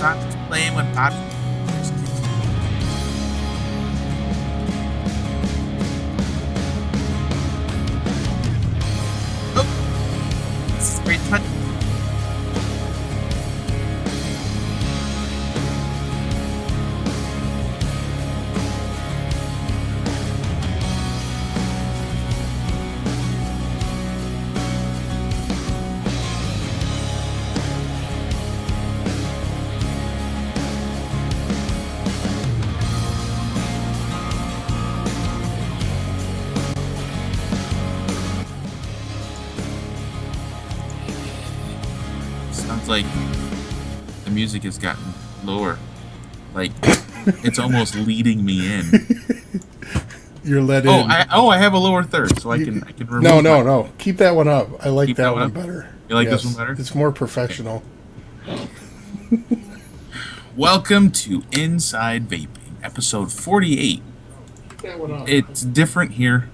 I'm just playing with Bobby. Oh, this is great fun. Like the music has gotten lower, like it's almost leading me in. You're let in. I have a lower third, so I can remove. No. Keep that one up. I like that one better. You like this one better? It's more professional. Okay. Welcome to Inside Vaping, episode 48. Keep that one up. It's different here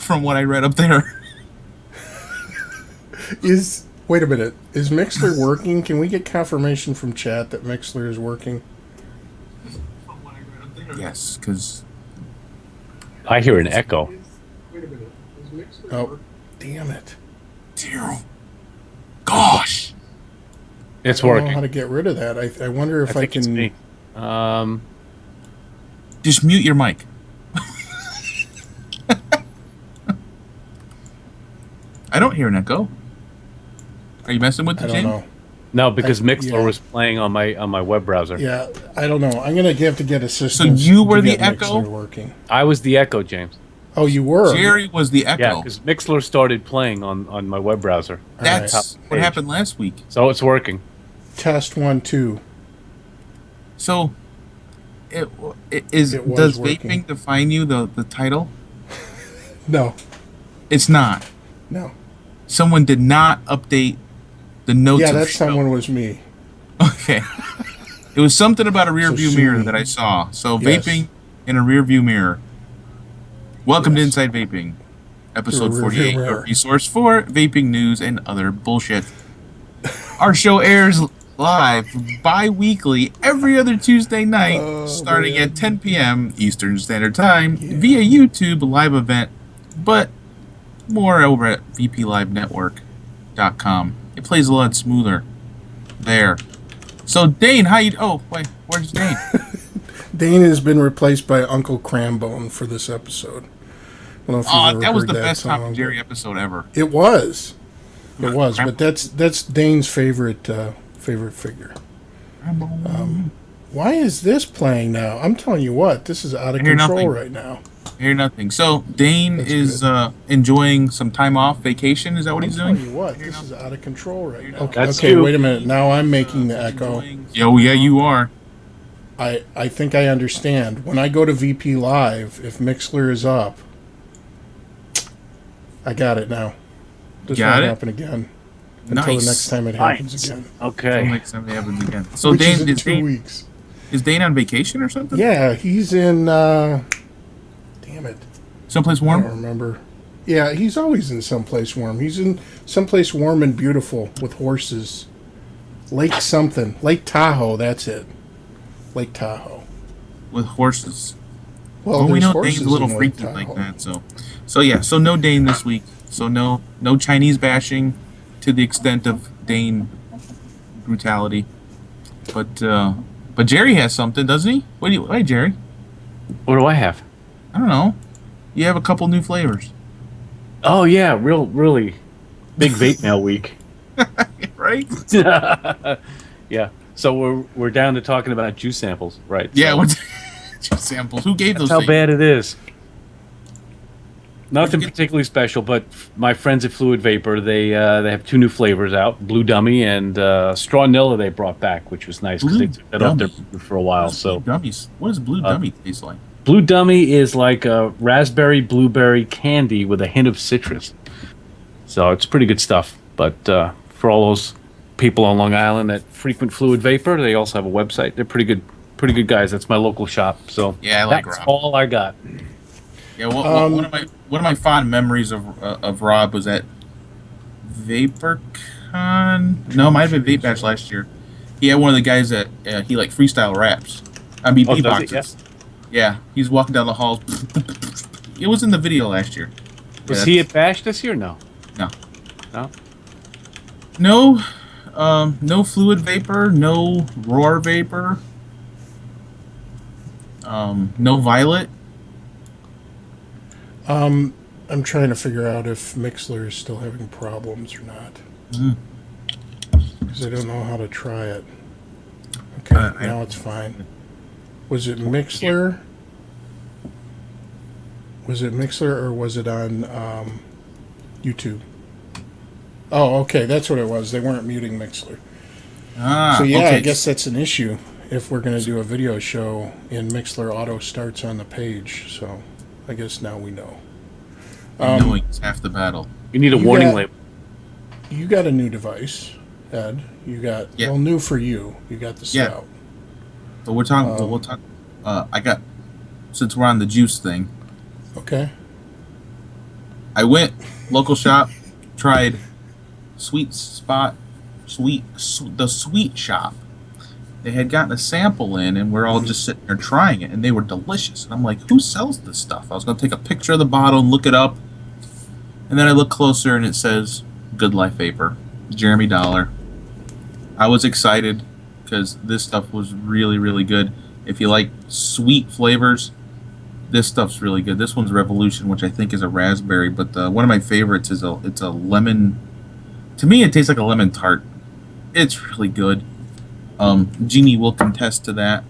from what I read up there. Wait a minute. Is Mixler working? Can we get confirmation from chat that Mixler is working? Yes, because I hear an echo. Wait a minute. Is Mixler working? Damn it. Zero. Gosh. It's I don't working. know how to get rid of that. I wonder if I think can. It's me. Just mute your mic. I don't hear an echo. Are you messing with the I don't game? know. No, because Mixler was playing on my web browser. Yeah, I don't know. I'm gonna have to get assistance. So you were to the get echo? Mixler working. I was the echo, James. Oh, you were. Jerry was the echo. Yeah, because Mixler started playing on my web browser. That's All what page. happened last week. So it's working. Test 1, 2. So, It was does working. vaping define you, the title? No, It's not. no. Someone did not update the notes Yeah, of that the show. someone was me. Okay. It was something about a rear view sue mirror me. that I saw. So Yes. vaping in a rear view mirror. Welcome to Yes. Inside Vaping, episode Through a rear view 48, a mirror. resource for vaping news and other bullshit. Our show airs live bi-weekly every other Tuesday night, starting man. at 10 p.m. Eastern Standard Time via YouTube live event, but more over at vplivenetwork.com. It plays a lot smoother there. So Dane, how you? Oh wait, where's Dane? Dane has been replaced by Uncle Crambone for this episode. I don't know if you've ever That was heard the that best song, Tom and Jerry episode ever. It was. It was, Cram- but that's Dane's favorite figure. Why is this playing now? I'm telling you what, this is out of I hear control nothing. right now. I hear nothing. So Dane That's is good. enjoying some time off, vacation. Is that what I'm he's telling doing? you what, this is out of control right now. That's Okay, you. wait a minute. Now I'm making the echo. Oh yeah, you are. I think I understand. When I go to VP Live, if Mixler is up, I got it now. This Got won't it? happen again until the Nice. next time it happens Nice. again. So Okay. next time it happens again. So Which is Dane in is 2 Dane, weeks. is Dane on vacation or something? Yeah, he's in. Damn it, Someplace I don't warm. remember. Yeah, he's always in someplace warm. He's in someplace warm and beautiful with horses. Lake something. Lake Tahoe. That's it. Lake Tahoe. With horses. Well, Well, we there's know Dane's horses a little in Lake freaky like Tahoe. that. So yeah. So no Dane this week. So no Chinese bashing to the extent of Dane brutality. But Jerry has something, doesn't he? Hey Jerry. What do I have? I don't know. You have a couple new flavors. Oh yeah, really big vape mail week. Right? Yeah. So we're down to talking about juice samples, right? Yeah, So what's juice samples? Who gave those that's how things? bad it is. Where'd Nothing you get- particularly special, but my friends at Fluid Vapor, they have 2 new flavors out: Blue Dummy and Straw Nilla. They brought back, which was nice because Blue they took that off their Dummy? menu for a while. What's So Blue Dummies. What does Blue Dummy taste like? Blue Dummy is like a raspberry blueberry candy with a hint of citrus. So it's pretty good stuff. But for all those people on Long Island that frequent Fluid Vapor, they also have a website. They're pretty good guys. That's my local shop. So Yeah, I like that's Rob. all I got. Yeah, one of my fond memories of Rob was at VaporCon. No, it might have been Vape Bash last year. He had one of the guys that he like freestyle raps. I mean, Oh, does beatboxes. it? Yes. Yeah, he's walking down the halls. It was in the video last year. Was Yeah, he at Bash this year? No. no, No. no fluid vapor, no roar vapor, no violet. I'm trying to figure out if Mixler is still having problems or not. Mm. Because I don't know how to try it. Okay, now it's fine. Was it Mixler? Was it Mixler or was it on YouTube? Oh, okay, that's what it was. They weren't muting Mixler. So yeah, okay. I guess that's an issue if we're going to do a video show and Mixler auto starts on the page. So I guess now we know. Knowing is half the battle. You need a You warning got- label. You got a new device, Ed. You got Yeah. well, new for you. You got the Yeah. Scout. But we're talking. We'll talk. I got, since we're on the juice thing. Okay. I went local shop, tried Sweet Spot, the Sweet Shop. They had gotten a sample in, and we're all just sitting there trying it, and they were delicious. And I'm like, who sells this stuff? I was going to take a picture of the bottle and look it up, and then I look closer, and it says Good Life Vapor, Jeremy Dollar. I was excited because this stuff was really, really good. If you like sweet flavors, this stuff's really good. This one's Revolution, which I think is a raspberry, but one of my favorites is it's a lemon. To me, it tastes like a lemon tart. It's really good. Jeannie will contest to that.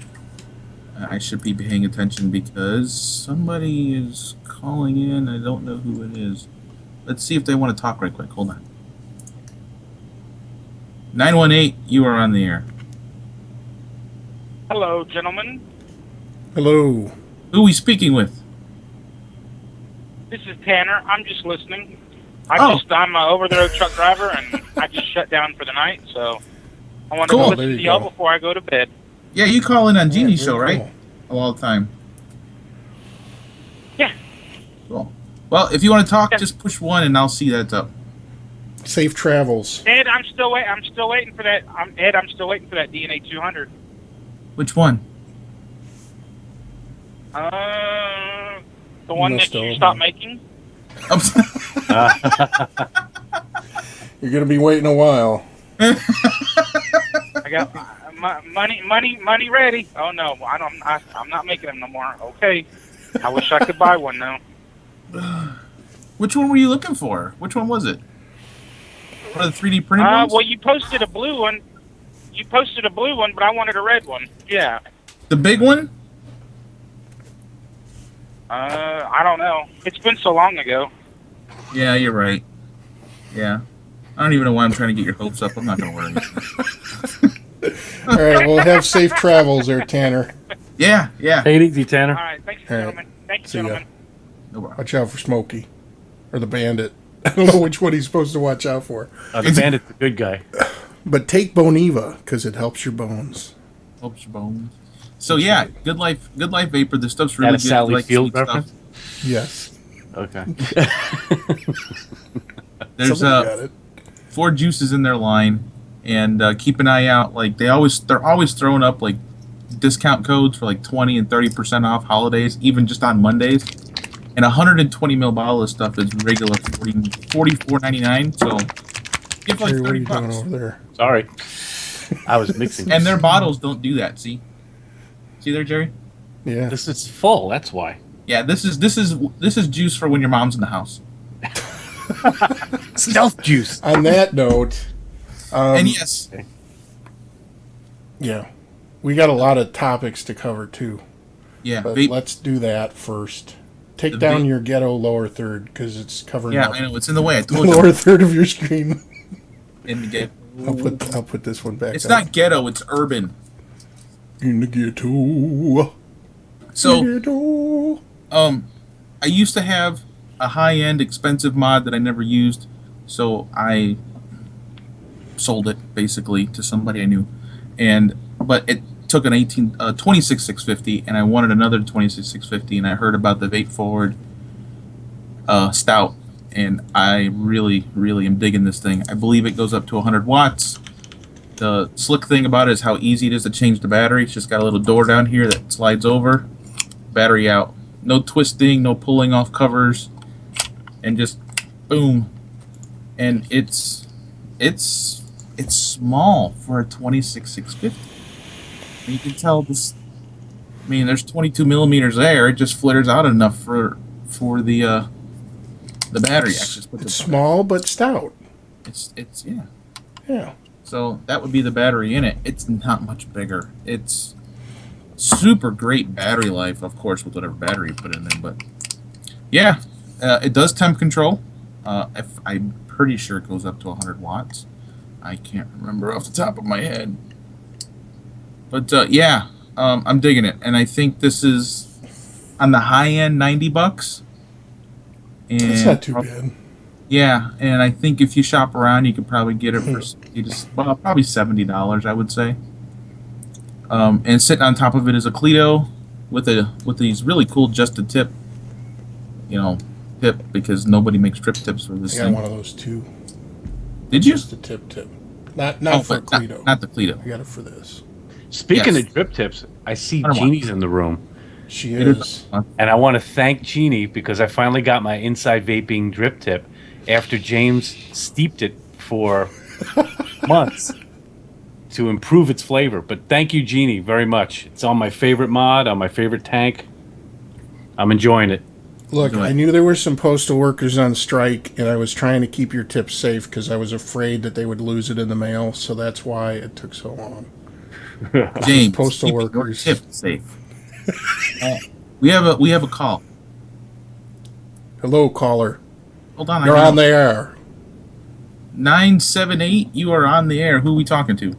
I should be paying attention because somebody is calling in. I don't know who it is. Let's see if they want to talk right quick. Hold on. 918, you are on the air. Hello, gentlemen. Hello. Who are we speaking with? This is Tanner. I'm just listening. Oh. I'm an over-the-road truck driver, and I just shut down for the night, so I want Cool. to There listen you to y'all go. before I go to bed. Yeah, you call in on Jeannie's very show, right? cool. All the time. Yeah. Cool. Well, if you want to talk, Yeah. just push 1 and I'll see that's up. Safe travels. Ed, I'm still waiting for that. I'm still waiting for that DNA 200. Which one? The one Must that you have, stopped huh? making. You're gonna be waiting a while. I got money ready. Oh no, I'm not making them no more. Okay. I wish I could buy one now. Which one were you looking for? Which one was it? One of the 3D printed ones? Well, you posted a blue one. But I wanted a red one. Yeah. The big one? I don't know. It's been so long ago. Yeah, you're right. Yeah. I don't even know why I'm trying to get your hopes up. I'm not going to worry. All right, well, have safe travels there, Tanner. Yeah, yeah. Take it easy, Tanner. All right. Thanks, All right. gentlemen. Thank you, See ya. gentlemen. No problem. Watch out for Smokey. Or the Bandit. I don't know which one he's supposed to watch out for. The bandit's the good guy. But take Boniva, because it helps your bones. Helps your bones. So yeah, Good Life Vapor. This stuff's really That a good. Sally Like Field sweet stuff. reference? Yes. Okay. There's Somebody got it. 4 juices in their line, and keep an eye out. Like they're always throwing up like discount codes for like 20 and 30% off holidays, even just on Mondays. And a 120 ml bottle of stuff is regular $44.99. So give like Jerry, what are 30 you doing bucks. over there? Sorry. I was mixing. And their bottles don't do that. See there, Jerry? Yeah. This is full. That's why. Yeah, this is juice for when your mom's in the house. Stealth juice. On that note, And yes, yeah, we got a lot of topics to cover too. yeah, But vape. let's do that first. Take The down vape- your ghetto lower third because it's covering Yeah, up I know it's in the way. I the told you. lower third of your screen. In the ghetto. I'll put this one back. It's up. not ghetto. It's urban. In the ghetto. So, Ghetto. I used to have a high-end, expensive mod that I never used, so I sold it basically to somebody I knew, but it took an 26,650, and I wanted another 26,650, and I heard about the Vape Forward Stout, and I really, really am digging this thing. I believe it goes up to 100 watts. The slick thing about it is how easy it is to change the battery. It's just got a little door down here that slides over. Battery out. No twisting, no pulling off covers, and just boom. And it's small for a 26-650. You can tell this. I mean, there's 22 millimeters there. It just flares out enough for the battery access. It's small but stout. It's yeah. Yeah. So that would be the battery in it. It's not much bigger. It's super great battery life, of course, with whatever battery you put in there. But yeah, it does temp control. If I'm pretty sure it goes up to 100 watts. I can't remember off the top of my head. But yeah, I'm digging it, and I think this is on the high end, $90. And It's not too bad. yeah, and I think if you shop around, you could probably get it for probably $70, I would say. And sitting on top of it is a Cleto with these really cool just a tip, tip, because nobody makes trip tips for this I got thing. one of those too. Did you? Just the tip. Not for but Cleto. not the Cleto. I got it for this. Speaking Yes. of drip tips, I see 100 watts. Jeannie's in the room. She is. And I want to thank Jeannie because I finally got my inside vaping drip tip after James steeped it for months to improve its flavor. But thank you, Jeannie, very much. It's on my favorite mod, on my favorite tank. I'm enjoying it. Look, Enjoy. I knew there were some postal workers on strike, and I was trying to keep your tips safe because I was afraid that they would lose it in the mail. So that's why it took so long. James, postal keep your workers. tip safe. We have a call. Hello, caller. Hold on, You're on the air. 978. You are on the air. Who are we talking to?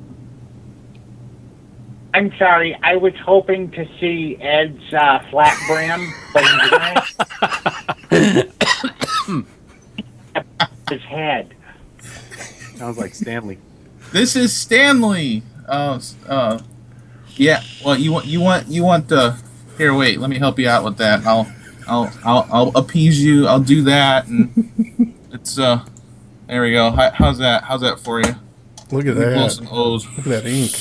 I'm sorry, I was hoping to see Ed's flat brim, but his head. Sounds like Stanley. This is Stanley. Yeah. Well, you want the. Here, wait. Let me help you out with that. I'll appease you. I'll do that, and it's There we go. How's that? How's that for you? Look at Blow that. some O's. Look at that ink.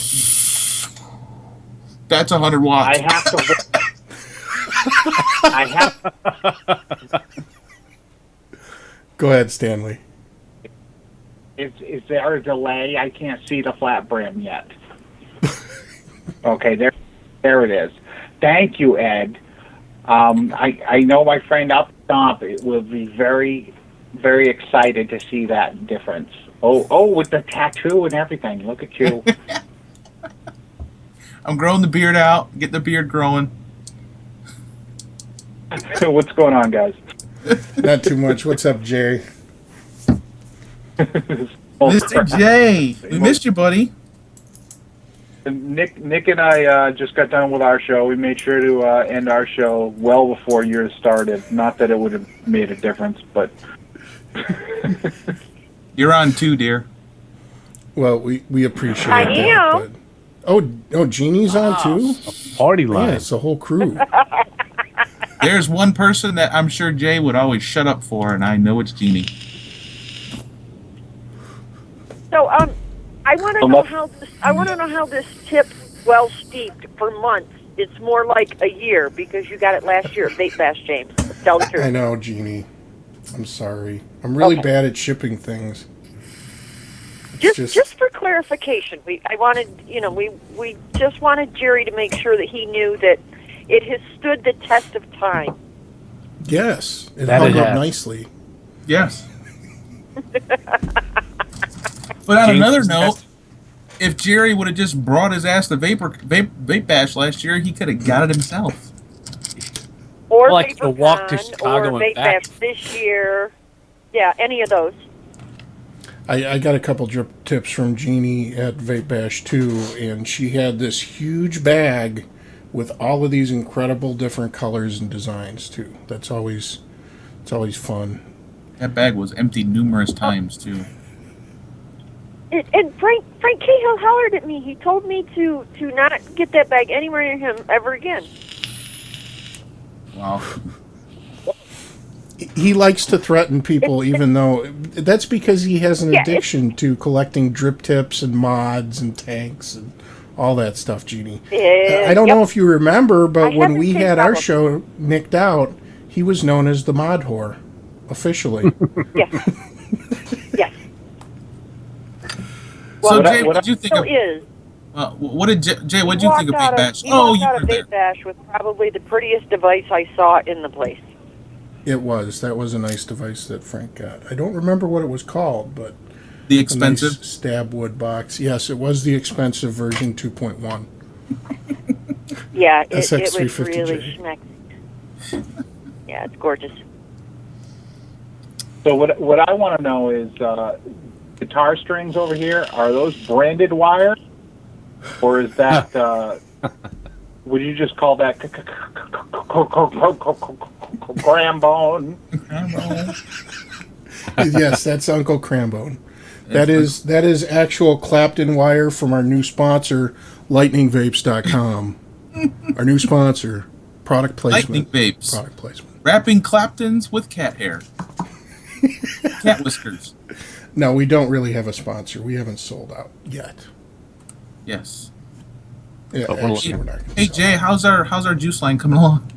That's 100 watts. I have to. I have. Go ahead, Stanley. Is there a delay? I can't see the flat brim yet. Okay, there it is. Thank you, Ed. I know my friend up top will be very, very excited to see that difference. Oh, with the tattoo and everything. Look at you. I'm growing the beard out. Get the beard growing. What's going on, guys? Not too much. What's up, Jay? Mr. J, we missed you, buddy. Nick and I just got done with our show. We made sure to end our show well before yours started. Not that it would have made a difference, but You're on too, dear. Well, we appreciate I that. am. But... Oh, Jeannie's on too? Party Yeah, line. it's the whole crew. There's one person that I'm sure Jay would always shut up for, and I know it's Jeannie. So, I want to know how this. I want to know how this tip's well steeped for months. It's more like a year because you got it last year at Vape Bash, James. Tell the truth. I know, Jeannie. I'm sorry. I'm really Okay. bad at shipping things. It's Just for clarification, we just wanted Jerry to make sure that he knew that it has stood the test of time. Yes, it That hung it up has. nicely. Yes. But on James another is note, if Jerry would have just brought his ass to Vape Bash last year, he could have got it himself. Or Like the walk to VaporCon, Chicago or and Vape back. Bash this year. Yeah, any of those. I got a couple drip tips from Jeannie at Vape Bash too, and she had this huge bag with all of these incredible different colors and designs too. It's always fun. That bag was emptied numerous times too. And Frank Cahill hollered at me. He told me to not get that bag anywhere near him ever again. Wow. he likes to threaten people, even though that's because he has an Yeah, addiction to collecting drip tips and mods and tanks and all that stuff, Jeannie. I don't know if you remember, but I when have we the same had our problem. show nicked out, he was known as the mod whore, officially. Yes. Yes. So Well, Jay, what what did you think Still of? is. What did Jay? What did He you think of walked Vape Bash? He Oh, walked you out were of there. Vape Bash with probably the prettiest device I saw in the place. It was. That was a nice device that Frank got. I don't remember what it was called, but The a expensive. nice stab wood box. Yes, it was the expensive version 2.1. Yeah, it was SX350J. really schmeck. Yeah, it's gorgeous. So what I want to know is guitar strings over here, are those branded wire, or is that would you just call that grambone? Yes, that's Uncle Crambone. That is actual Clapton wire from our new sponsor, LightningVapes.com. Our new sponsor, product Lightning placement. Vapes. Product placement. Wrapping Claptons with cat hair. Cat whiskers. No, we don't really have a sponsor. We haven't sold out yet. Yes. Yeah, But we'll- actually, we're not gonna Hey sell Jay, out. how's our juice line coming along?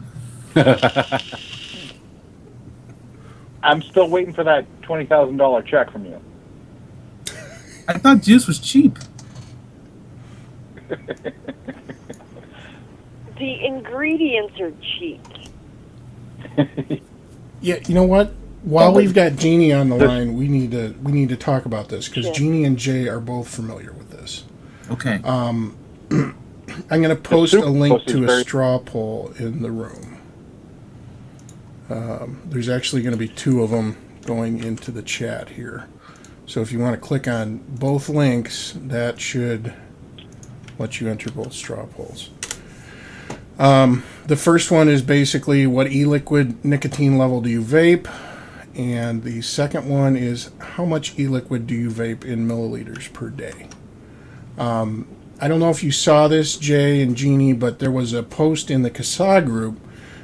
I'm still waiting for that $20,000 check from you. I thought juice was cheap. The ingredients are cheap. Yeah, you know what? While we've got Jeannie on the line, we need to talk about this because Yeah. Jeannie and Jay are both familiar with this. Okay. I'm going to post a link to a very- straw poll in the room. There's actually going to be two of them going into the chat here. So if you want to click on both links, that should let you enter both straw polls. The first one is basically what e-liquid nicotine level do you vape? And the second one is how much e-liquid do you vape in milliliters per day? I don't know if you saw this, Jay and Jeannie, but there was a post in the CASA group.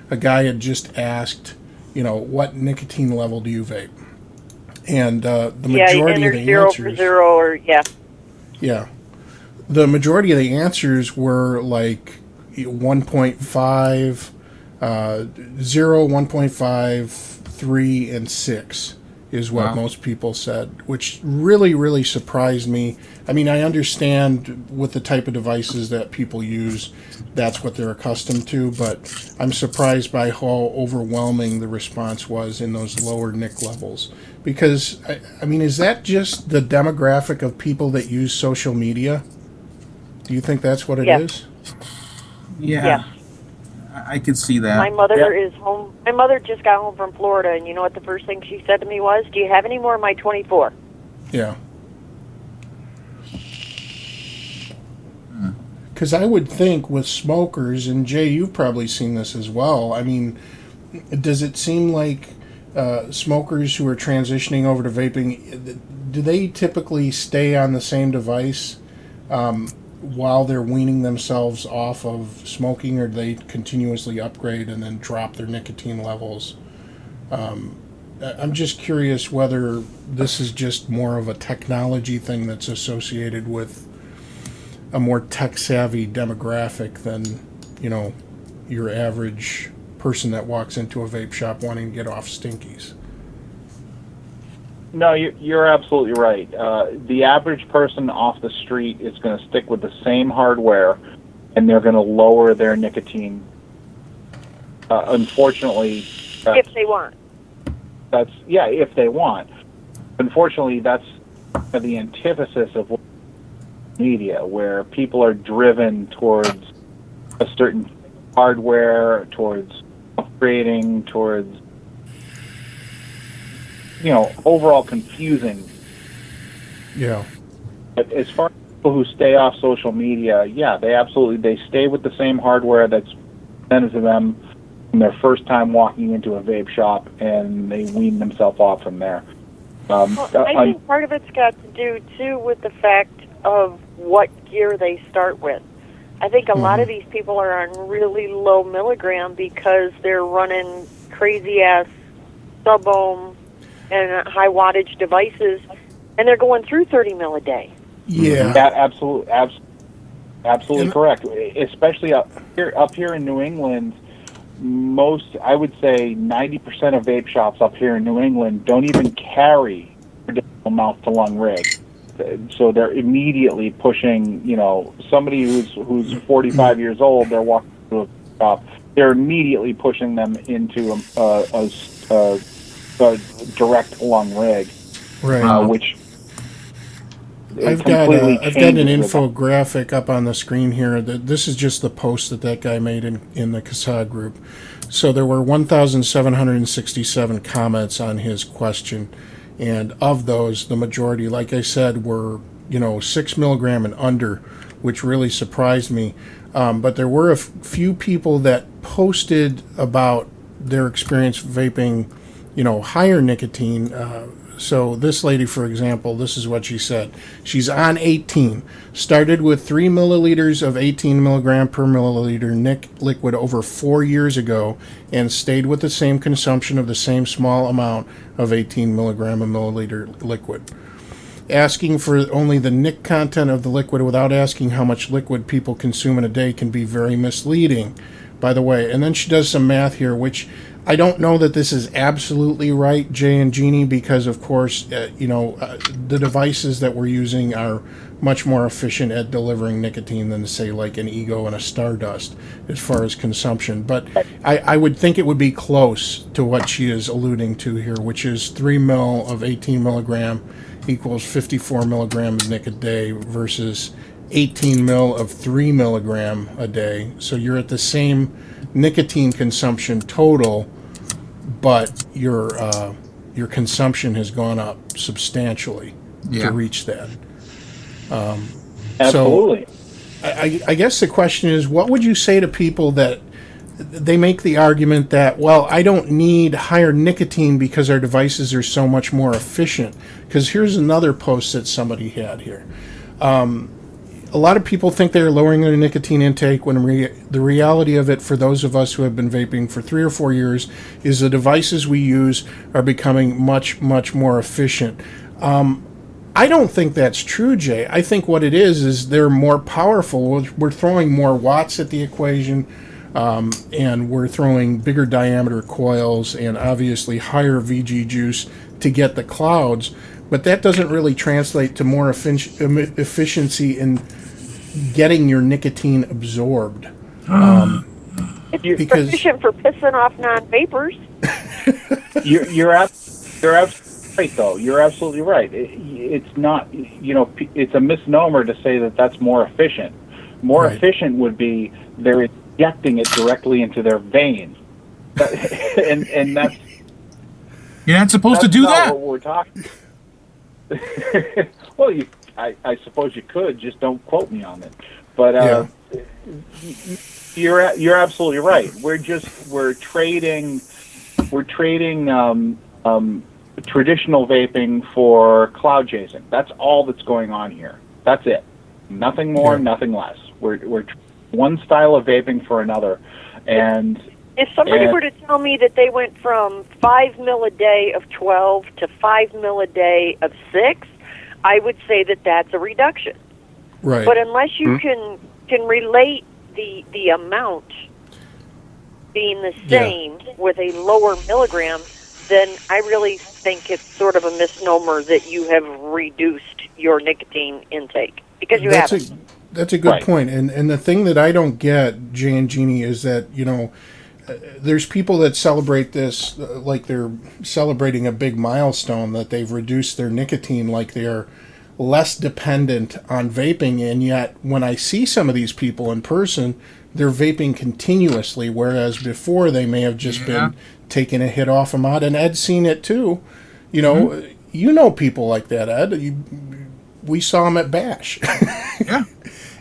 A guy had just asked, what nicotine level do you vape? And the Yeah, you majority of enter the 0 answers... for 0 or, yeah. Yeah. The majority of the answers were like 1.5, 0, 1.5, 3, and 6 is what Wow. most people said, which really, really surprised me. I mean, I understand with the type of devices that people use, that's what they're accustomed to, but I'm surprised by how overwhelming the response was in those lower nic levels. Because, I mean, is that just the demographic of people that use social media? Do you think that's what it Yeah. is? Yeah. Yeah. I could see that. My mother is home. My mother just got home from Florida, and you know what the first thing she said to me was, "Do you have any more of my 24?" Yeah. Because I would think with smokers, and Jay, you've probably seen this as well. I mean, does it seem like smokers who are transitioning over to vaping, do they typically stay on the same device while they're weaning themselves off of smoking, or do they continuously upgrade and then drop their nicotine levels? I'm just curious whether this is just more of a technology thing that's associated with a more tech-savvy demographic than, your average person that walks into a vape shop wanting to get off stinkies. No, you're absolutely right. The average person off the street is going to stick with the same hardware, and they're going to lower their nicotine. Unfortunately, If they want. if they want. Unfortunately, that's the antithesis of media, where people are driven towards a certain hardware, towards upgrading, towards overall confusing. Yeah. But as far as people who stay off social media, yeah, they stay with the same hardware that's presented to them from their first time walking into a vape shop, and they wean themselves off from there. Well, I think part of it's got to do, too, with the fact of what gear they start with. I think a lot of these people are on really low milligram because they're running crazy-ass sub-ohm and high wattage devices, and they're going through 30 mil a day. Yeah. That absolutely correct. Especially up here in New England, I would say 90% of vape shops up here in New England don't even carry traditional mouth-to-lung rig. So they're immediately pushing, somebody who's 45 years old, they're walking to a shop, they're immediately pushing them into a direct lung rig, Right. which I've got an infographic up on the screen here. This is just the post that guy made in the CASA group. So there were 1,767 comments on his question, and of those, the majority, like I said, were 6 milligram and under, which really surprised me. But there were a few people that posted about their experience vaping, higher nicotine. So this lady, for example, this is what she said. She's on 18. Started with 3 milliliters of 18 milligram per milliliter nic liquid over 4 years ago and stayed with the same consumption of the same small amount of 18 milligram a milliliter liquid. Asking for only the nic content of the liquid without asking how much liquid people consume in a day can be very misleading, by the way. And then she does some math here, which I don't know that this is absolutely right, Jay and Jeannie, because of course, the devices that we're using are much more efficient at delivering nicotine than, say, like an Ego and a Stardust as far as consumption. But I would think it would be close to what she is alluding to here, which is 3 mil of 18 milligram equals 54 milligram of nic a day versus 18 mil of 3 milligram a day. So you're at the same nicotine consumption total, but your consumption has gone up substantially to reach that. Absolutely. So I guess the question is, what would you say to people that they make the argument that, well, I don't need higher nicotine because our devices are so much more efficient? Because here's another post that somebody had here. A lot of people think they're lowering their nicotine intake when the reality of it, for those of us who have been vaping for 3 or 4 years, is the devices we use are becoming much, much more efficient. I don't think that's true, Jay. I think what it is they're more powerful. We're throwing more watts at the equation, and we're throwing bigger diameter coils and obviously higher VG juice to get the clouds. But that doesn't really translate to more efficiency in getting your nicotine absorbed. It's efficient for pissing off non-vapors. You're absolutely right, though. You're absolutely right. It's not, it's a misnomer to say that that's more efficient. More efficient would be they're injecting it directly into their veins, and that's. You're not supposed to do that. What we're talking. Well, I suppose you could, just don't quote me on it. But you're absolutely right. We're trading traditional vaping for cloud chasing. That's all that's going on here. That's it. Nothing more, nothing less. We're one style of vaping for another, and. If somebody were to tell me that they went from 5 mil a day of 12 to 5 mil a day of 6, I would say that that's a reduction. Right. But unless you can relate the amount being the same with a lower milligram, then I really think it's sort of a misnomer that you have reduced your nicotine intake, because you haven't. That's a good point. And the thing that I don't get, Jay and Jeannie, is that, there's people that celebrate this like they're celebrating a big milestone, that they've reduced their nicotine, like they're less dependent on vaping. And yet when I see some of these people in person, they're vaping continuously, whereas before they may have just been taking a hit off a mod. And Ed's seen it too. You know people like that, Ed. We saw him at Bash. Yeah.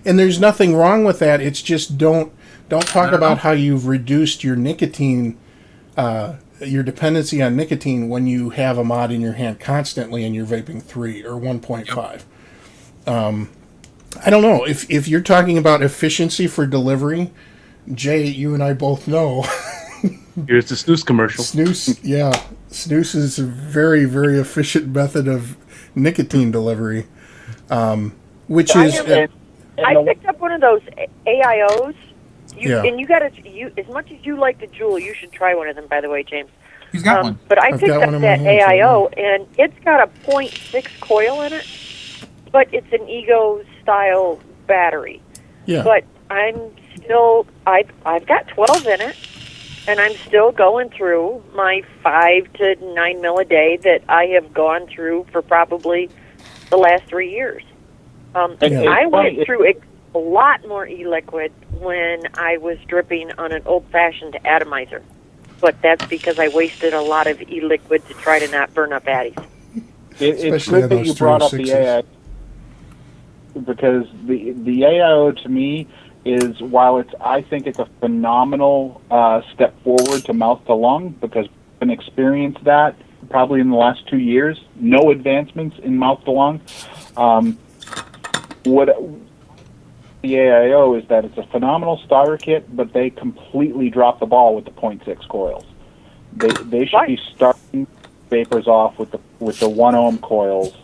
And there's nothing wrong with that. It's just don't talk about how you've reduced your nicotine, your dependency on nicotine when you have a mod in your hand constantly and you're vaping 3 or 1.5. I don't know. If you're talking about efficiency for delivery, Jay, you and I both know. Here's the snooze commercial. Snooze, yeah. snus is a very, very efficient method of nicotine delivery, which is... I picked up one of those AIOs. Yeah. And you got to, as much as you like the Juul, you should try one of them, by the way, James. He's got one. But I I've picked got up one in my that hands right AIO, and it's got a .6 coil in it, but it's an Ego-style battery. Yeah. But I'm still, I've got 12 in it, and I'm still going through my 5 to 9 mil a day that I have gone through for probably the last 3 years. I went through a lot more e-liquid when I was dripping on an old-fashioned atomizer. But that's because I wasted a lot of e-liquid to try to not burn up addies. It's Especially good that you brought up the 306s. AIO, because the AIO to me is, while I think it's a phenomenal step forward to mouth to lung, because I've been experienced that probably in the last 2 years, no advancements in mouth to lung. What the AIO is that it's a phenomenal starter kit, but they completely dropped the ball with the .6 coils. They should be starting vapors off with the 1 ohm coils.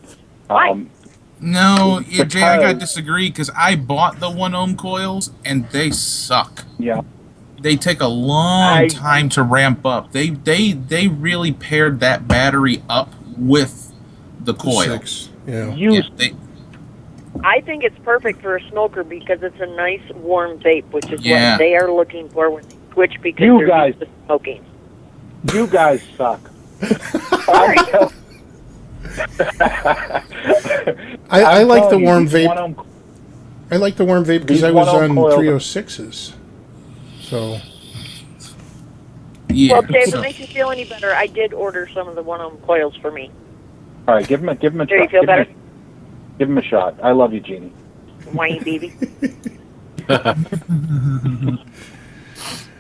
No, Jay, I gotta disagree because I bought the 1 ohm coils and they suck. Yeah. They take a long time to ramp up. They really paired that battery up with the coil. 6. Yeah. I think it's perfect for a smoker because it's a nice warm vape, which is what they are looking for when they switch because they're used to smoking. You guys suck. I like the warm vape. I like the warm vape because I was on 306s. So. Yeah. Well, Dave, if it makes you feel any better, I did order some of the 1 ohm coils for me. All right, give him a Do shot. you feel better? Give him a shot. I love you, Jeannie. Whiny baby.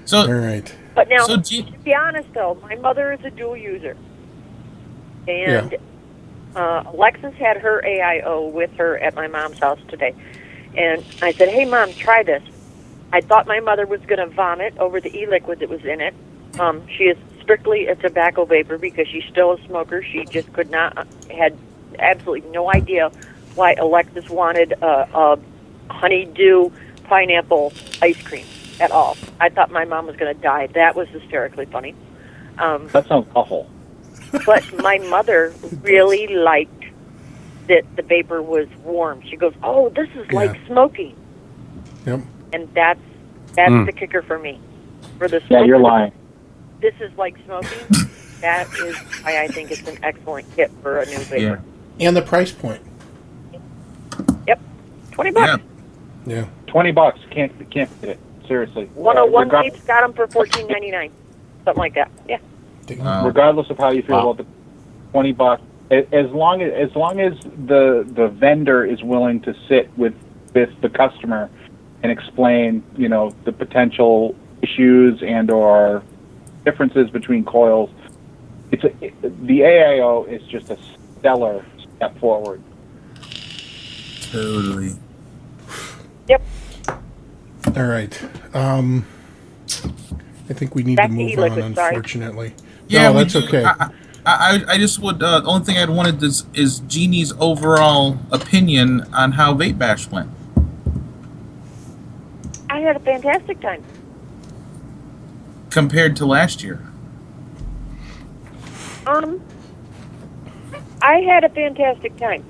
So, all right. But now, So, to be honest, though, my mother is a dual user. And Alexis had her AIO with her at my mom's house today. And I said, hey, Mom, try this. I thought my mother was going to vomit over the e-liquid that was in it. She is strictly a tobacco vapor because she's still a smoker. She just could not, had absolutely no idea why Alexis wanted a honeydew pineapple ice cream at all. I thought my mom was going to die. That was hysterically funny. That sounds awful. But my mother really liked that the vapor was warm. She goes, oh, this is like smoking. Yep. And that's the kicker for me. For the Yeah, you're lying. This is like smoking. That is why I think it's an excellent kit for a new vapor. Yeah. And the price point. Yep. $20. Yeah. $20. Can't beat it. Seriously. 101 Vapes got them for $14.99. Something like that. Yeah. Regardless of how you feel about the $20, as long as the vendor is willing to sit with the customer and explain, the potential issues and or differences between coils, the AIO is just a stellar step forward. Totally. Yep. All right. I think we need to move on, unfortunately. Yeah, no, that's okay. I just would. The only thing I'd wanted is Jeannie's overall opinion on how Vape Bash went. I had a fantastic time. Compared to last year. I had a fantastic time.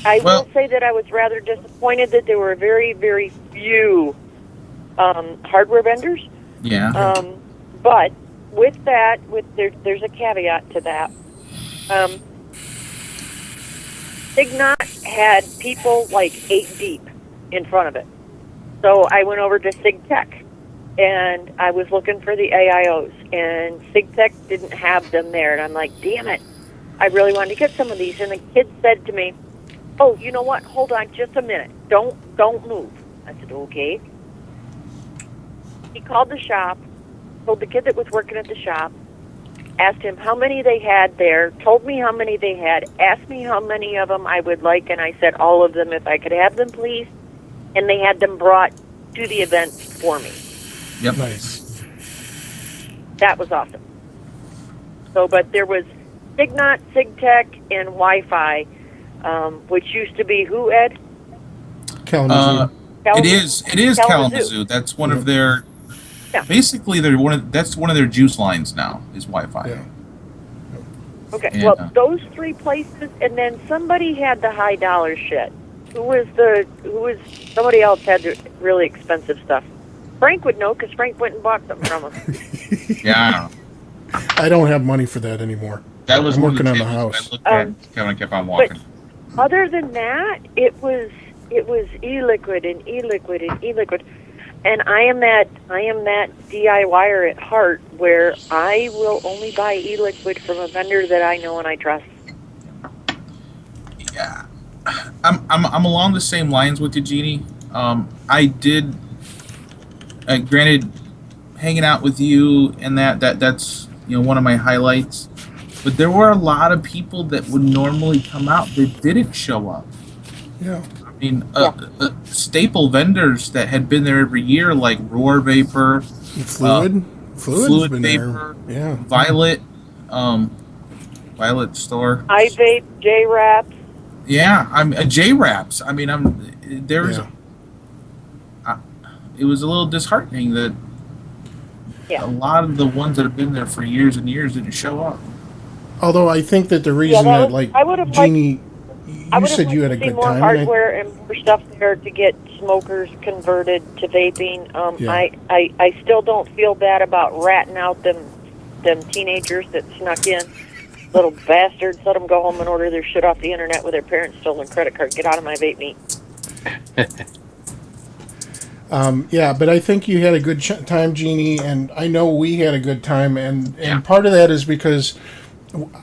I will say that I was rather disappointed that there were very, very few hardware vendors. Yeah. But with that, there's a caveat to that. SIGNOT had people like 8 deep in front of it. So I went over to SIGTech, and I was looking for the AIOs, and SIGTech didn't have them there. And I'm like, damn it, I really wanted to get some of these. And the kid said to me, oh, you know what, hold on just a minute. Don't move. I said, okay. He called the shop, told the kid that was working at the shop, asked him how many they had there, told me how many they had, asked me how many of them I would like, and I said all of them if I could have them, please. And they had them brought to the event for me. Yep. Nice. That was awesome. So, but there was Signot, SigTech, and Wi-Fi, which used to be who, Ed? Kalamazoo. It is Kalamazoo. Kalamazoo. That's one of their. Yeah. Basically, that's one of their juice lines now. Is Wi-Fi. Yeah. Okay, And, well, those three places, and then somebody had the high dollar shit. Somebody else had the really expensive stuff. Frank would know, because Frank went and bought something from him. Yeah. I don't have money for that anymore. That was I'm one of working on the tables house. I looked at when I kept on walking. But other than that, it was e-liquid and e-liquid and e-liquid. And I am that DIYer at heart where I will only buy e-liquid from a vendor that I know and I trust. Yeah, I'm along the same lines with you, Jeannie. I did, granted, hanging out with you and that's one of my highlights. But there were a lot of people that would normally come out that didn't show up. Yeah. I mean, staple vendors that had been there every year, like Roar Vapor, Fluid's been Vapor, there. Yeah. Violet, Violet Store. I vape J-Raps. Yeah, I'm J-Raps. I mean, it was a little disheartening that a lot of the ones that have been there for years and years didn't show up. Although I think that the reason Jeannie, you said you had a good more time. hardware and more stuff there to get smokers converted to vaping. I still don't feel bad about ratting out them teenagers that snuck in. Little bastards, let them go home and order their shit off the internet with their parents' stolen credit card. Get out of my vape meat. But I think you had a good time, Jeannie, and I know we had a good time, and part of that is because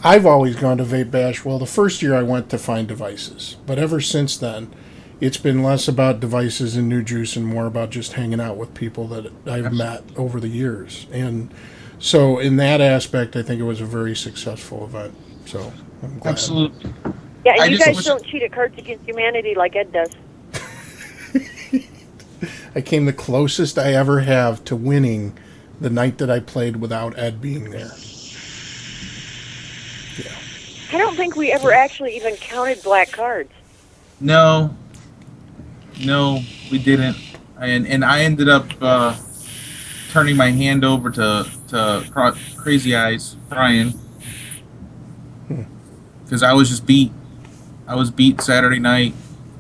I've always gone to Vape Bash. Well, the first year I went to find devices, but ever since then, it's been less about devices and new juice and more about just hanging out with people that I've met over the years. And so in that aspect, I think it was a very successful event. So I'm glad. Absolutely. Yeah, and you guys don't cheat at Cards Against Humanity like Ed does. I came the closest I ever have to winning the night that I played without Ed being there. Yeah. I don't think we ever actually even counted black cards. No, we didn't. And I ended up turning my hand over to Crazy Eyes, Brian, because I was just beat. I was beat Saturday night.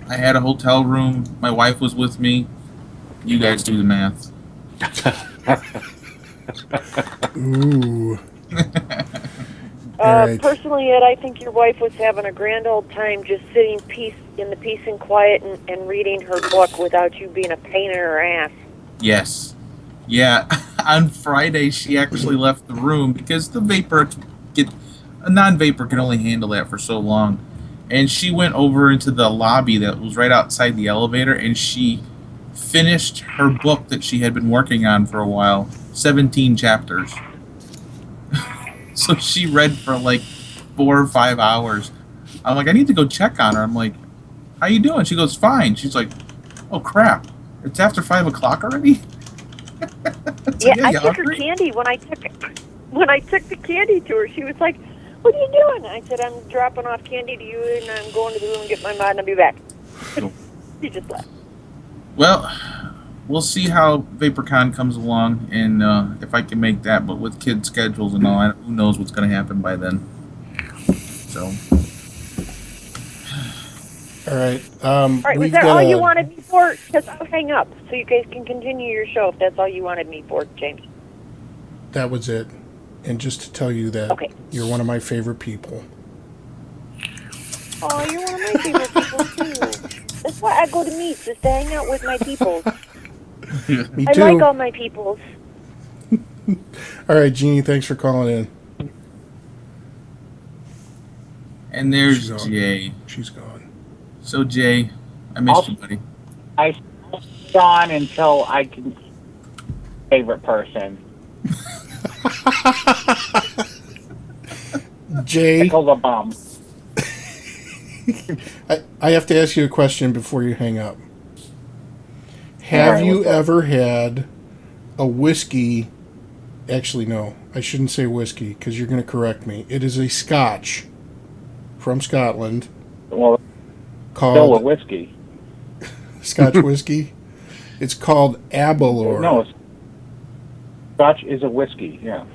I had a hotel room. My wife was with me. You guys do the math. Ooh. Right. Personally, Ed, I think your wife was having a grand old time just sitting in the peace and quiet and reading her book without you being a pain in her ass. Yes. Yeah. On Friday, she actually left the room because a non-vapor can only handle that for so long. And she went over into the lobby that was right outside the elevator, and she finished her book that she had been working on for a while, 17 chapters. So she read for like 4 or 5 hours. I'm like, I need to go check on her. I'm like, how you doing? She goes, fine. She's like, oh crap, it's after 5 o'clock already? Yeah, I took her candy when I took the candy to her. She was like, what are you doing? I said, I'm dropping off candy to you, and I'm going to the room and get my mod, and I'll be back. She just left. Well, we'll see how VaporCon comes along, and if I can make that, but with kids' schedules and all, who knows what's going to happen by then. So. All right. All right, was that all you wanted me for? Because I'll hang up, so you guys can continue your show if that's all you wanted me for, James. That was it. And just to tell you that you're one of my favorite people. Oh, you're one of my favorite people, too. That's why I go to meets, is to hang out with my peoples. Me I too. like all my peoples. All right, Jeannie, thanks for calling in. And there's Jay. She's gone. So, Jay, I missed you, buddy. I gone until I can favorite person. Jay, Tickle the bum. I have to ask you a question before you hang up. Have you ever had a whiskey Actually, no. I shouldn't say whiskey because you're going to correct me. It is a Scotch from Scotland Well, still a called whiskey. Scotch whiskey. It's called Aberlour. No, Scotch is a whiskey. Yeah.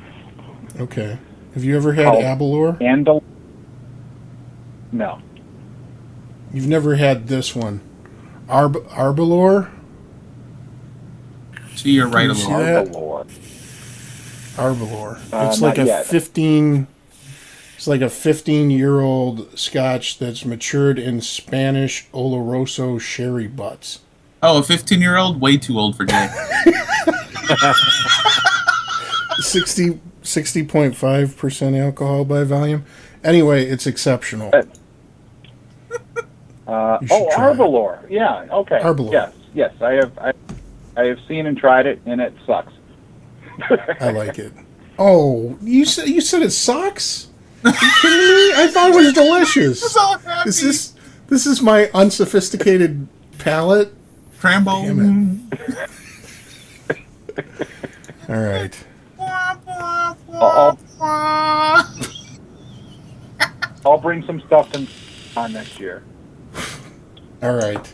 Okay. Have you ever had Called Aberlour? No. You've never had this one. Aberlour? See, you're right a See little. that? Arbor. Aberlour. It's Not like a yet. 15. It's like a 15-year-old Scotch that's matured in Spanish Oloroso sherry butts. Oh, a 15-year-old? Way too old for Jay. 60.5% alcohol by volume. Anyway, it's exceptional. You should try it. Arbor. Yeah. Okay. Arbor. Yes. I have seen and tried it, and it sucks. I like it. Oh, you said it sucks? Are you kidding me? I thought it was delicious. This is my unsophisticated palate. Crambo. Damn All right. I'll bring some stuff on next year. All right.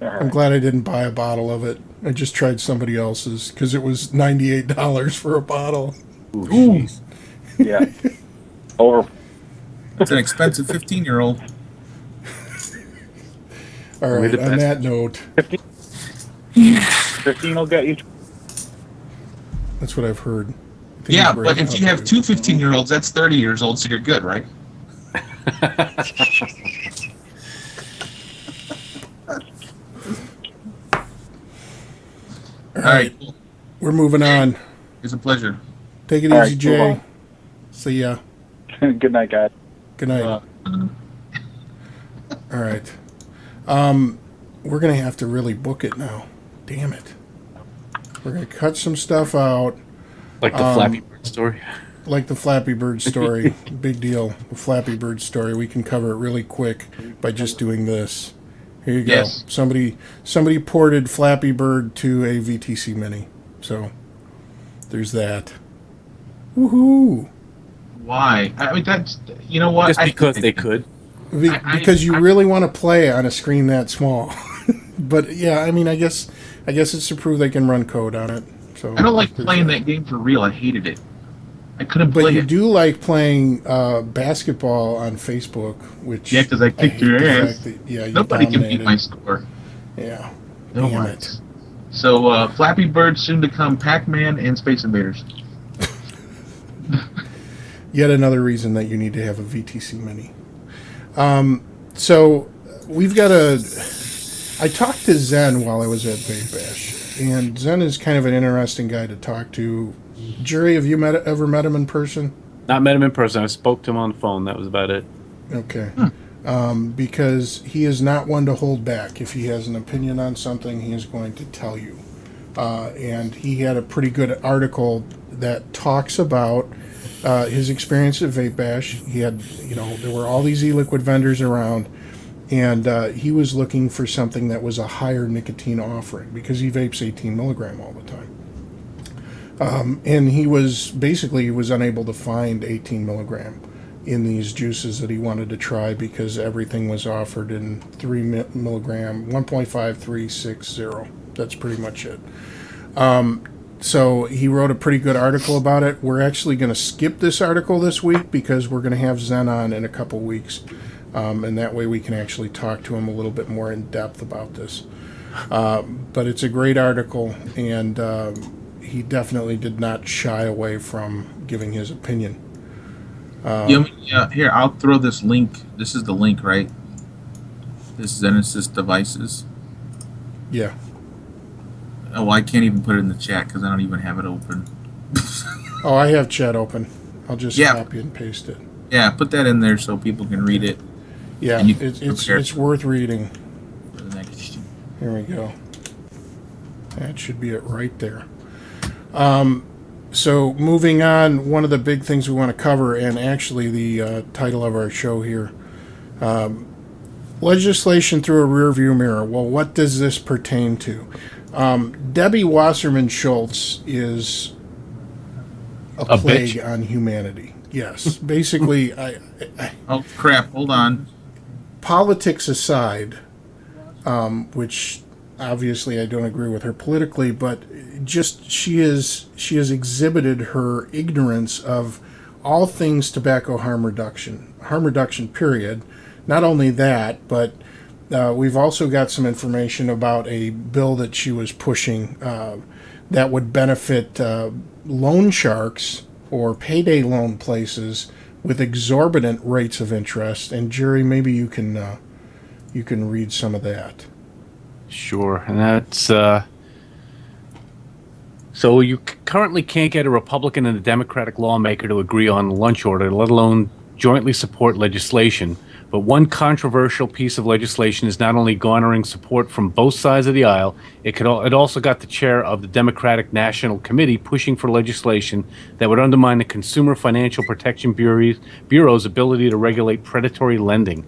All I'm right. glad I didn't buy a bottle of it. I just tried somebody else's because it was $98 for a bottle. Ooh, Yeah. Over. it's an expensive 15-year-old. All Only right. the On best. that note, 15 will get you. that's what I've heard. I think Yeah, it's but breaking if you up, have dude. two 15-year-olds, that's 30 years old, so you're good, right? All All right. right. We're moving on. It's a pleasure. Take it All easy, right, Jay. move See ya. Good night, guys. Good night. All right. We're going to have to really book it now. Damn it. We're going to cut some stuff out, Like the Flappy Bird story. like the Flappy Bird story. Big deal. The Flappy Bird story. We can cover it really quick by just doing this. Here you go. Yes. Somebody ported Flappy Bird to a VTC Mini. So there's that. Woohoo! Why? I mean, that's, you know what? Just because they could. Because you really want to play on a screen that small. But yeah, I mean, I guess it's to prove they can run code on it. So I don't like playing that game for real. I hated it. I couldn't But play you it. do like playing basketball on Facebook, which Yeah, 'cause I kicked hate your the ass. fact that- yeah, you Nobody can beat dominated. my score. Yeah, No damn way. it. So, Flappy Bird, soon to come Pac-Man and Space Invaders. Yet another reason that you need to have a VTC Mini. So we've got I talked to Zen while I was at Vape Bash, and Zen is kind of an interesting guy to talk to. Jerry, have you ever met him in person? Not met him in person. I spoke to him on the phone. That was about it. Okay. Because he is not one to hold back. If he has an opinion on something, he is going to tell you. And he had a pretty good article that talks about his experience at Vape Bash. He had, there were all these e-liquid vendors around, and he was looking for something that was a higher nicotine offering because he vapes 18 milligram all the time. And he was unable to find 18 milligram in these juices that he wanted to try because everything was offered in 3 milligram, 1.5, 3, 6, 0. That's pretty much it. So he wrote a pretty good article about it. We're actually going to skip this article this week because we're going to have Zen on in a couple weeks. And that way we can actually talk to him a little bit more in depth about this. But it's a great article, and he definitely did not shy away from giving his opinion. Here, I'll throw this link. This is the link, right? This Zenesis devices. Yeah. Oh, I can't even put it in the chat because I don't even have it open. Oh, I have chat open. I'll just Yeah. copy and paste it. Yeah, put that in there so people can read it Yeah, And you can it's prepare. worth reading. for the next. Here we go. That should be it right there. So moving on, one of the big things we want to cover, and actually the title of our show here, legislation through a rearview mirror. Well, what does this pertain to? Debbie Wasserman Schultz is a plague bitch. on humanity. Yes. Basically, Oh crap! Hold on. politics aside, which obviously I don't agree with her politically, but just she has exhibited her ignorance of all things tobacco harm reduction, period. Not only that, but we've also got some information about a bill that she was pushing that would benefit loan sharks or payday loan places with exorbitant rates of interest. And Jerry, maybe you can read some of that. Sure, and that's so you currently can't get a Republican and a Democratic lawmaker to agree on a lunch order, let alone jointly support legislation. But one controversial piece of legislation is not only garnering support from both sides of the aisle, it also got the chair of the Democratic National Committee pushing for legislation that would undermine the Consumer Financial Protection Bureau's ability to regulate predatory lending.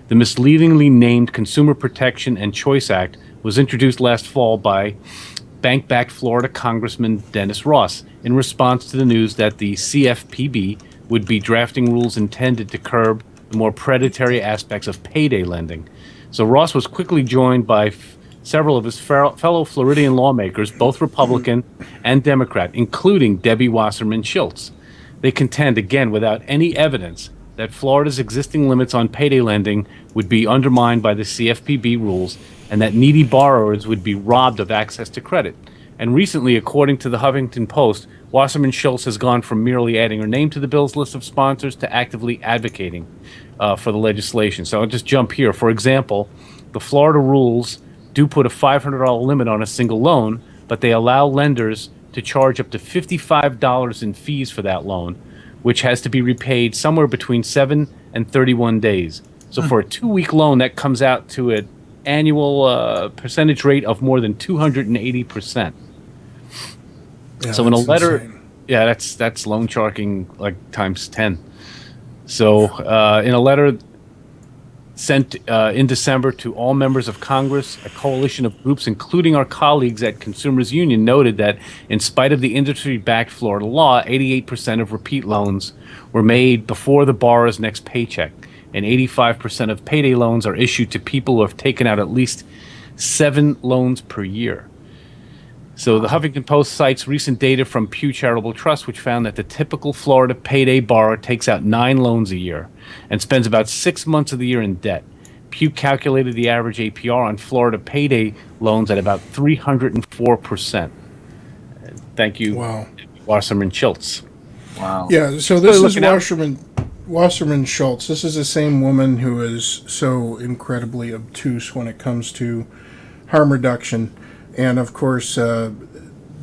The misleadingly named Consumer Protection and Choice Act was introduced last fall by bank-backed Florida Congressman Dennis Ross in response to the news that the CFPB would be drafting rules intended to curb the more predatory aspects of payday lending. So Ross was quickly joined by several of his fellow Floridian lawmakers, both Republican and Democrat, including Debbie Wasserman Schultz. They contend, again, without any evidence, that Florida's existing limits on payday lending would be undermined by the CFPB rules and that needy borrowers would be robbed of access to credit. And recently, according to the Huffington Post, Wasserman Schultz has gone from merely adding her name to the bill's list of sponsors to actively advocating for the legislation. So I'll just jump here. For example, the Florida rules do put a $500 limit on a single loan, but they allow lenders to charge up to $55 in fees for that loan, which has to be repaid somewhere between 7 and 31 days. So for a 2-week loan, that comes out to an annual percentage rate of more than 280%. Yeah, So in a that's letter, insane. yeah, that's loan sharking like times 10. So in a letter sent in December to all members of Congress, a coalition of groups, including our colleagues at Consumers Union, noted that in spite of the industry-backed Florida law, 88% of repeat loans were made before the borrower's next paycheck, and 85% of payday loans are issued to people who have taken out at least 7 loans per year. So the Huffington Post cites recent data from Pew Charitable Trust, which found that the typical Florida payday borrower takes out 9 loans a year and spends about 6 months of the year in debt. Pew calculated the average APR on Florida payday loans at about 304%. Thank you, Wow. Wasserman Schultz. Wow. Yeah, so this is looking out. Wasserman Schultz. This is the same woman who is so incredibly obtuse when it comes to harm reduction. And of course, the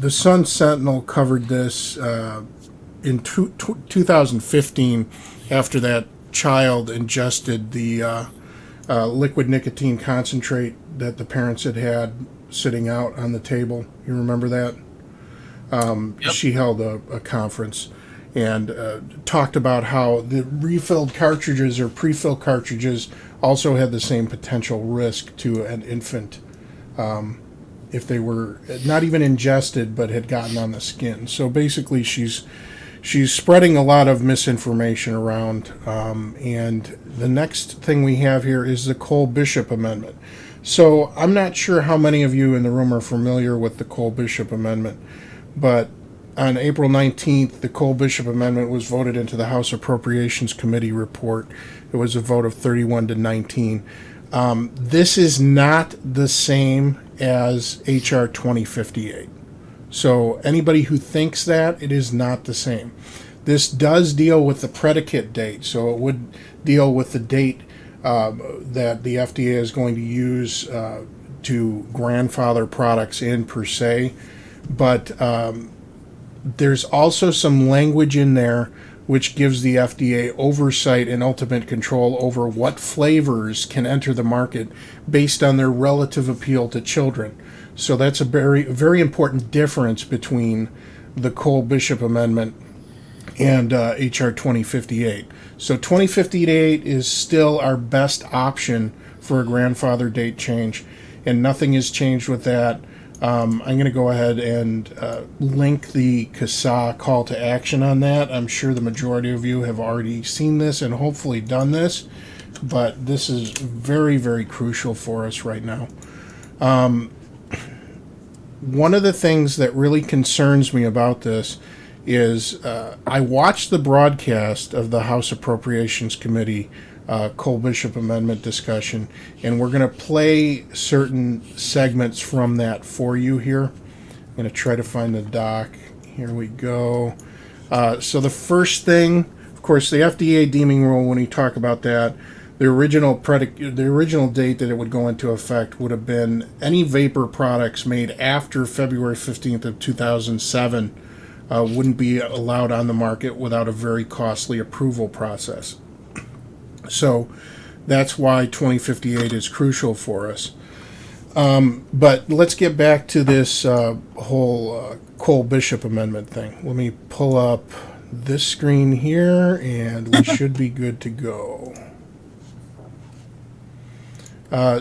Sun Sentinel covered this in 2015 after that child ingested the liquid nicotine concentrate that the parents had sitting out on the table. You remember that? Yep. She held a conference and talked about how the refilled cartridges or pre-filled cartridges also had the same potential risk to an infant if they were not even ingested but had gotten on the skin. So basically she's spreading a lot of misinformation around. And the next thing we have here is the Cole-Bishop Amendment. So I'm not sure how many of you in the room are familiar with the Cole-Bishop Amendment, but on April 19th, the Cole-Bishop Amendment was voted into the House Appropriations Committee report. It was a vote of 31 to 19. This is not the same as H.R. 2058. So anybody who thinks that, it is not the same. This does deal with the predicate date, so it would deal with the date that the FDA is going to use to grandfather products in per se. But there's also some language in there which gives the FDA oversight and ultimate control over what flavors can enter the market based on their relative appeal to children. So that's a very, very important difference between the Cole-Bishop Amendment and H.R. 2058. So 2058 is still our best option for a grandfather date change, and nothing has changed with that. I'm going to go ahead and link the CASA call to action on that. I'm sure the majority of you have already seen this and hopefully done this, but this is very, very crucial for us right now. One of the things that really concerns me about this is I watched the broadcast of the House Appropriations Committee Cole-Bishop Amendment discussion, and we're going to play certain segments from that for you here. I'm going to try to find the doc. Here we go. So the first thing, of course, the FDA deeming rule, when we talk about that, the original date that it would go into effect would have been any vapor products made after February 15th of 2007 wouldn't be allowed on the market without a very costly approval process. So that's why 2058 is crucial for us. But let's get back to this whole Cole-Bishop Amendment thing. Let me pull up this screen here, and we should be good to go.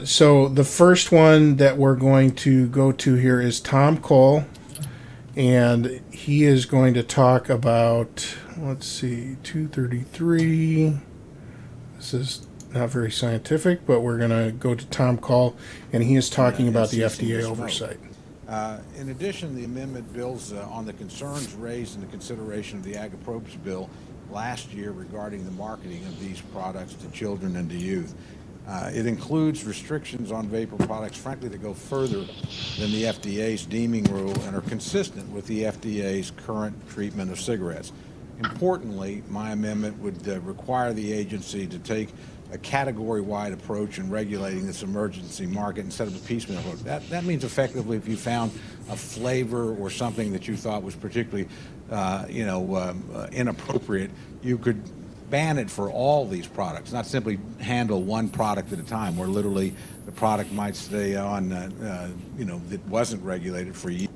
So the first one that we're going to go to here is Tom Cole, and he is going to talk about, let's see, 233. This is not very scientific, but we're going to go to Tom Cole, and he is talking about the FDA oversight. In addition, the amendment builds on the concerns raised in the consideration of the Ag Appropriations Bill last year regarding the marketing of these products to children and to youth. It includes restrictions on vapor products, frankly, that go further than the FDA's deeming rule and are consistent with the FDA's current treatment of cigarettes. Importantly, my amendment would require the agency to take a category-wide approach in regulating this emergency market instead of a piecemeal approach. That means effectively if you found a flavor or something that you thought was particularly inappropriate, you could ban it for all these products, not simply handle one product at a time, where literally the product might stay on, that wasn't regulated for years.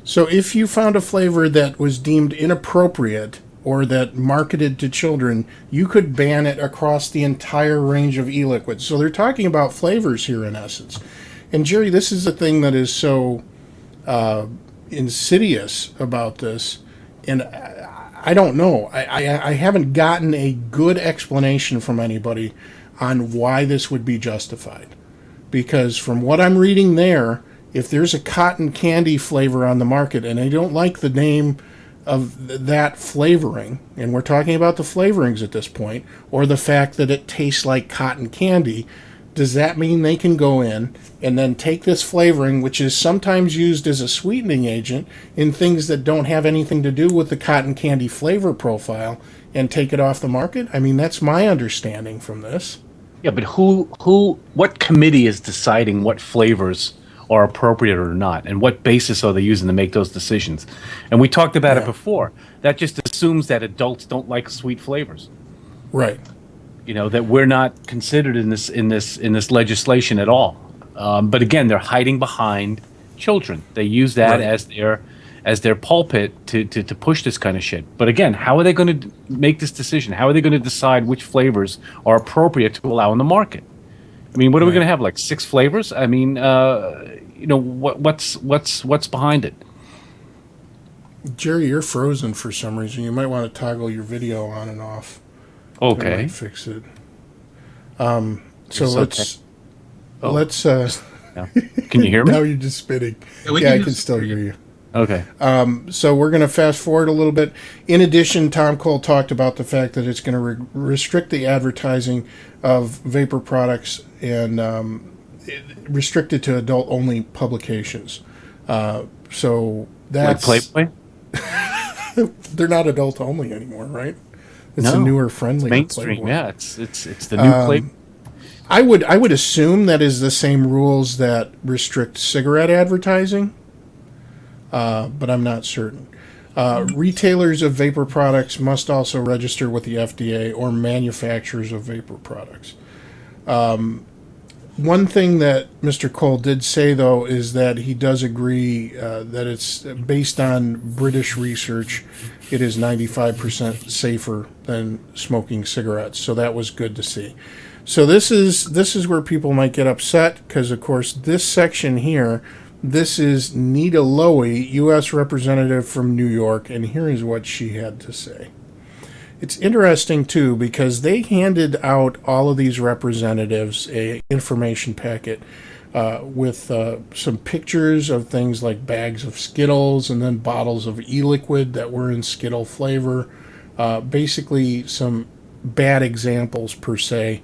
So if you found a flavor that was deemed inappropriate or that marketed to children, you could ban it across the entire range of e-liquids. So they're talking about flavors here in essence. And Jerry, this is the thing that is so insidious about this. And I don't know. I haven't gotten a good explanation from anybody on why this would be justified. Because from what I'm reading there, if there's a cotton candy flavor on the market and I don't like the name of that flavoring, and we're talking about the flavorings at this point, or the fact that it tastes like cotton candy, does that mean they can go in and then take this flavoring, which is sometimes used as a sweetening agent in things that don't have anything to do with the cotton candy flavor profile, and take it off the market? I mean, that's my understanding from this. Yeah, but what committee is deciding what flavors are appropriate or not, and what basis are they using to make those decisions? And we talked about it before. That just assumes that adults don't like sweet flavors. Right. That we're not considered in this legislation at all. But again, they're hiding behind children. They use that as their pulpit to push this kind of shit. But again, how are they going to make this decision? How are they going to decide which flavors are appropriate to allow in the market? I mean, what are we going to have, like 6 flavors? I mean, what's behind it? Jerry, you're frozen for some reason. You might want to toggle your video on and off. Okay. That might fix it. So let's. Yeah. Can you hear me? Now you're just spitting. Yeah, I can still hear you. Okay. So we're going to fast forward a little bit. In addition, Tom Cole talked about the fact that it's going to restrict the advertising of vapor products and restrict it to adult-only publications. So that's... Like Playboy? They're not adult-only anymore, right? It's a newer, friendly mainstream. Playboy. Yeah, it's the new Playboy. I would assume that is the same rules that restrict cigarette advertising, but I'm not certain. Retailers of vapor products must also register with the FDA, or manufacturers of vapor products. One thing that Mr. Cole did say, though, is that he does agree that it's based on British research. It is 95% safer than smoking cigarettes. So that was good to see. So this is where people might get upset, because, of course, this section here This is Nita Lowy, U.S. Representative from New York, and here is what she had to say. It's interesting, too, because they handed out all of these representatives a information packet with some pictures of things like bags of Skittles and then bottles of e-liquid that were in Skittle flavor. Basically, some bad examples, per se,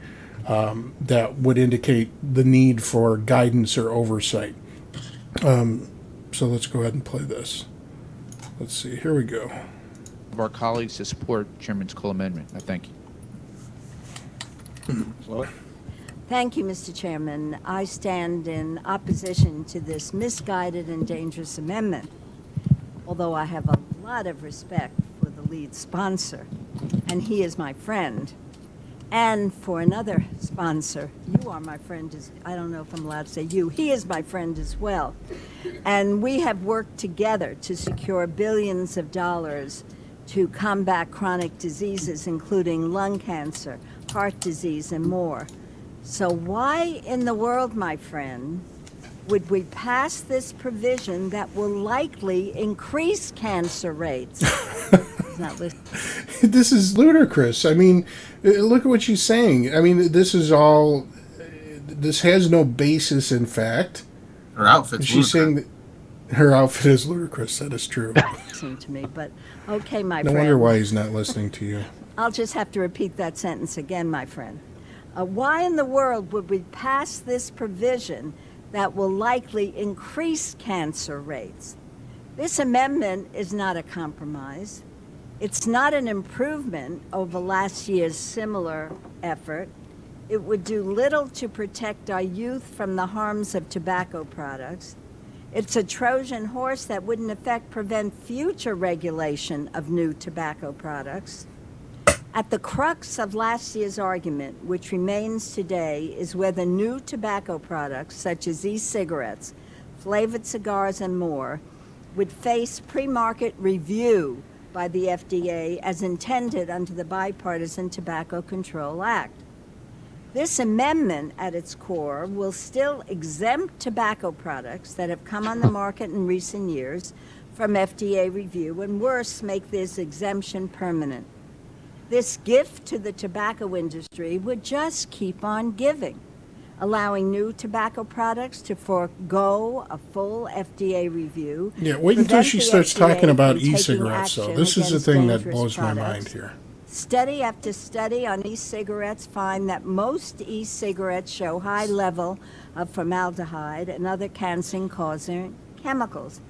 that would indicate the need for guidance or oversight. So let's go ahead and play this. Let's see. Here we go. Of our colleagues to support Chairman's Cole amendment. I thank you. Thank you, Mr. Chairman. I stand in opposition to this misguided and dangerous amendment, although I have a lot of respect for the lead sponsor, and he is my friend. And for another sponsor, you are my friend, I don't know if I'm allowed to say you, he is my friend as well. And we have worked together to secure billions of dollars to combat chronic diseases, including lung cancer, heart disease, and more. So why in the world, my friend, would we pass this provision that will likely increase cancer rates? He's not listening. This is ludicrous. I mean, look at what she's saying. I mean, this has no basis in fact. Her outfit's She's saying that her outfit is ludicrous. That is true. Listen to me, but okay, my No friend. wonder why he's not listening to you. I'll just have to repeat that sentence again, my friend. Why in the world would we pass this provision that will likely increase cancer rates? This amendment is not a compromise. It's not an improvement over last year's similar effort. It would do little to protect our youth from the harms of tobacco products. It's a Trojan horse that wouldn't prevent future regulation of new tobacco products. At the crux of last year's argument, which remains today, is whether new tobacco products, such as e-cigarettes, flavored cigars, and more, would face pre-market review by the FDA as intended under the Bipartisan Tobacco Control Act. This amendment, at its core, will still exempt tobacco products that have come on the market in recent years from FDA review, and worse, make this exemption permanent. This gift to the tobacco industry would just keep on giving, allowing new tobacco products to forego a full FDA review. Yeah, wait until prevent she the starts FDA talking about from taking e-cigarettes, though. action This is the against thing that dangerous blows my products. mind here. Study after study on e-cigarettes find that most e-cigarettes show high level of formaldehyde and other cancer-causing chemicals.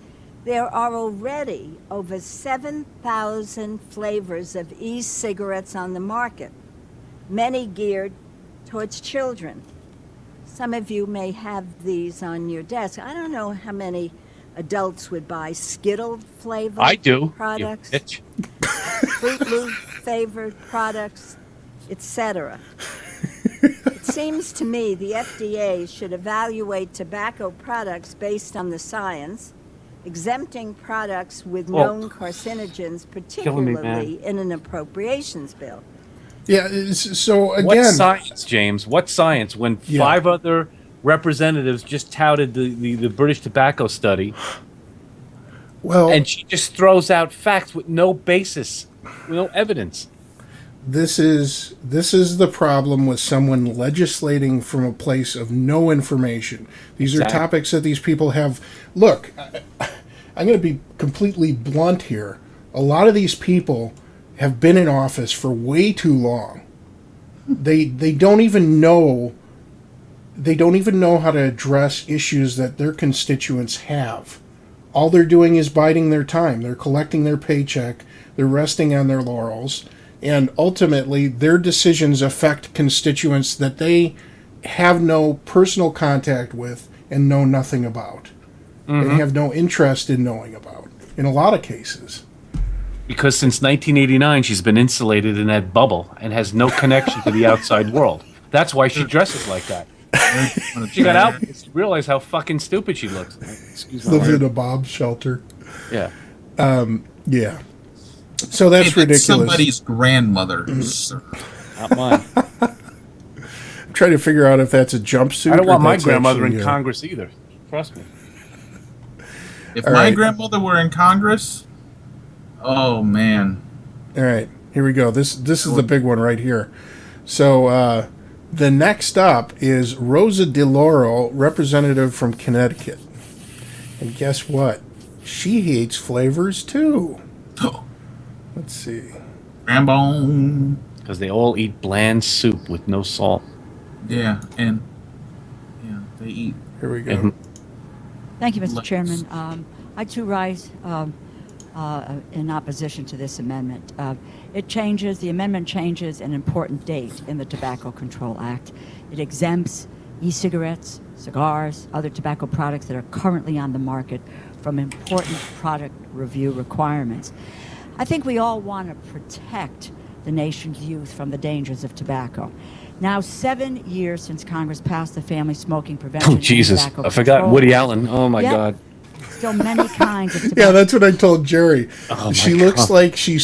There are already over 7,000 flavors of e-cigarettes on the market, many geared towards children. Some of you may have these on your desk. I don't know how many adults would buy Skittle flavored I do. products, You bitch. Fruit Loop flavored products, etc. It seems to me the FDA should evaluate tobacco products based on the science, exempting products with known carcinogens, particularly in an appropriations bill. Yeah, so again... What science, James? What science? When Yeah. 5 other representatives just touted the British tobacco study, Well, and she just throws out facts with no basis, with no evidence. this is the problem with someone legislating from a place of no information. These are Exactly. topics that these people have. Look, I'm going to be completely blunt here. A lot of these people have been in office for way too long. They don't even know. They don't even know how to address issues that their constituents have. All they're doing is biding their time. They're collecting their paycheck. They're resting on their laurels. And ultimately, their decisions affect constituents that they have no personal contact with and know nothing about. And have no interest in knowing about, in a lot of cases. Because since 1989, she's been insulated in that bubble and has no connection to the outside world. That's why she dresses like that. She got out and realized how fucking stupid she looks. Excuse me. Lives in a bomb shelter. Yeah. Yeah. So that's Hey, ridiculous. Somebody's grandmother, sir. Not mine. I'm trying to figure out if that's a jumpsuit. I don't or want my that's grandmother actually, in Congress either. Trust me. If All my right. grandmother were in Congress, oh man. All right, here we go. This is the big one right here. So the next up is Rosa DeLauro, representative from Connecticut. And guess what? She hates flavors too. Let's see. Rambone. Because they all eat bland soup with no salt. Yeah, and they eat. Here we go. Thank you, Mr. Chairman. I too rise in opposition to this amendment. The amendment changes an important date in the Tobacco Control Act. It exempts e-cigarettes, cigars, other tobacco products that are currently on the market from important product review requirements. I think we all want to protect the nation's youth from the dangers of tobacco. Now, 7 years since Congress passed the Family Smoking Prevention Oh, Jesus. and Tobacco I forgot Control Woody Act. Allen. Oh, my Yet, God. Still many kinds of tobacco. Yeah, that's what I told Jerry. Oh, my She looks God. like she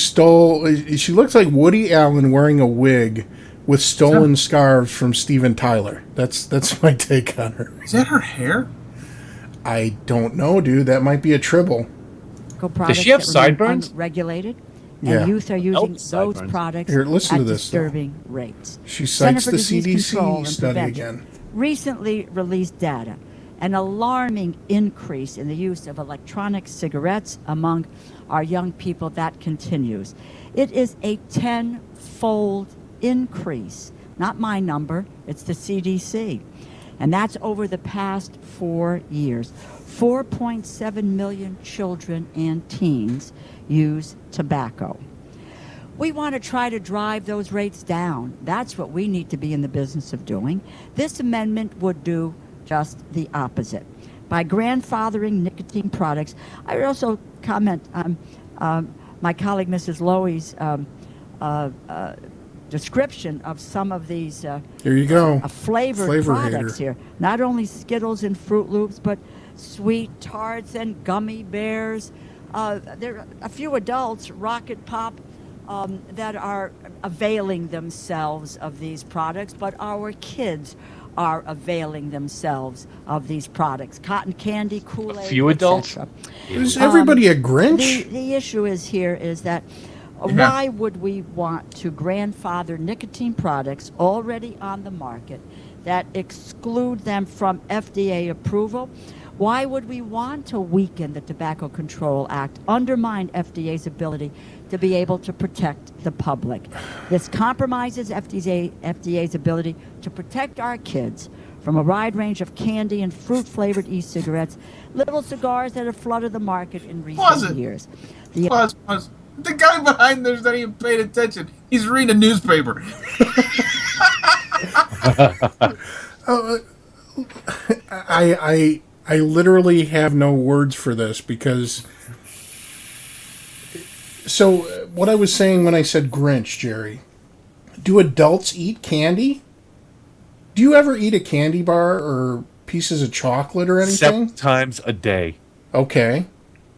looks like Woody Allen wearing a wig with stolen scarves from Steven Tyler. That's my take on her. Is that her hair? I don't know, dude. That might be a tribble. Products Does she have that remain sideburns? Unregulated, and Yeah. youth are using Nope, those sideburns. products Here, listen at to this, though. disturbing rates. She Center cites for the Disease Control CDC and study Prevention again. recently released data, an alarming increase in the use of electronic cigarettes among our young people that continues. It is a 10-fold increase, not my number, it's the CDC. And that's over the past 4 years. 4.7 million children and teens use tobacco. We want to try to drive those rates down. That's what we need to be in the business of doing. This amendment would do just the opposite. By grandfathering nicotine products, I would also comment on my colleague Mrs. Lowy's description of some of these Here you go. flavored Flavor products hater. here. Not only Skittles and Fruit Loops, but sweet tarts and gummy bears. There are a few adults, Rocket Pop, that are availing themselves of these products, but our kids are availing themselves of these products. Cotton candy, Kool-Aid, few adults? etc. Is everybody a Grinch? The issue is that why would we want to grandfather nicotine products already on the market that exclude them from FDA approval? Why would we want to weaken the Tobacco Control Act, undermine FDA's ability to be able to protect the public? This compromises FDA's ability to protect our kids from a wide range of candy and fruit-flavored e-cigarettes, little cigars that have flooded the market in recent years. Pause. The guy behind there's not even paying attention. He's reading a newspaper. I literally have no words for this because. So, what I was saying when I said Grinch, Jerry, do adults eat candy? Do you ever eat a candy bar or pieces of chocolate or anything? 7 times a day. Okay.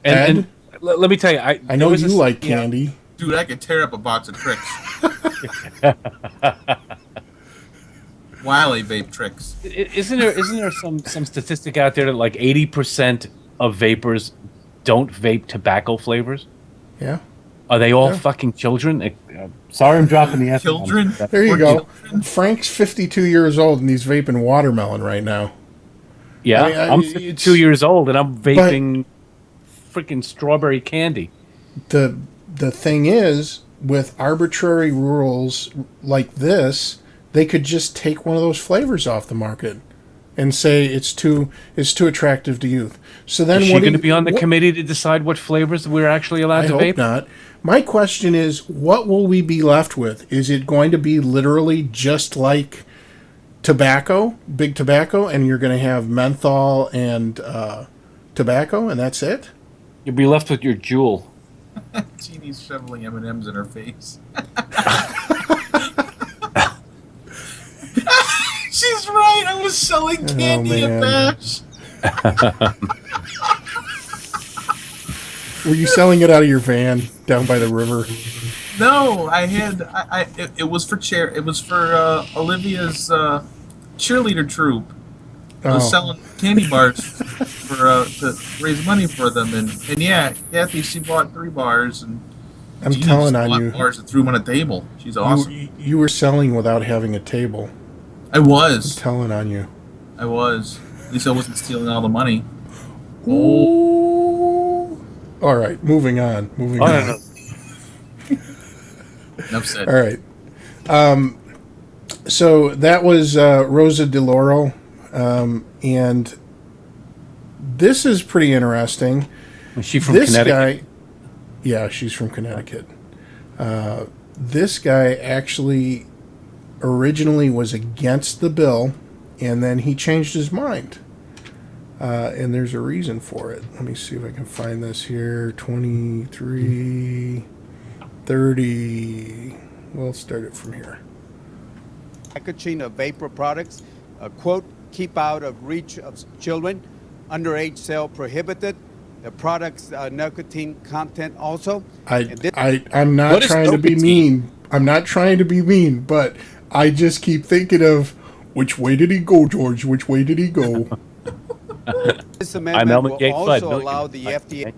And let me tell you, I know you like candy. Dude, I could tear up a box of tricks. Wily vape tricks. Isn't there some statistic out there that like 80% of vapors don't vape tobacco flavors? Yeah. Are they all fucking children? Sorry, I'm dropping the F. Children? There you go. Frank's 52 years old and he's vaping watermelon right now. Yeah, I'm it's- 52 years old and I'm vaping freaking strawberry candy. The thing is, with arbitrary rules like this, they could just take one of those flavors off the market and say it's too attractive to youth. So then, Is she what going to be on the committee to decide what flavors we're actually allowed I to hope vape? not. My question is, what will we be left with? Is it going to be literally just like tobacco, big tobacco, and you're going to have menthol and tobacco, and that's it? You'll be left with your jewel. Jeannie's shoveling M&Ms in her face. She's right. I was selling candy at Bash. Were you selling it out of your van down by the river? No, I had. It was for It was for Olivia's cheerleader troop. I was selling candy bars. for to raise money for them, and yeah, Kathy, she bought 3 bars, and I'm Jeannie telling just on bought you. bars and threw them on a table. She's awesome. You were selling without having a table. I was. I'm telling on you. I was. At least I wasn't stealing all the money. Ooh. All right, moving on. Moving on. Enough said. All right. So that was Rosa DeLauro, and this is pretty interesting. Is she from this Connecticut? guy, yeah, she's from Connecticut. This guy actually originally was against the bill, and then he changed his mind. And there's a reason for it. Let me see if I can find this here. 23, 30. We'll start it from here. Packaging of vapor products, quote, keep out of reach of children, underage sale prohibited. The product's nicotine content also. I'm not trying to be mean. I'm not trying to be mean, but I just keep thinking of which way did he go, George? Which way did he go? This amendment will also allow the FDA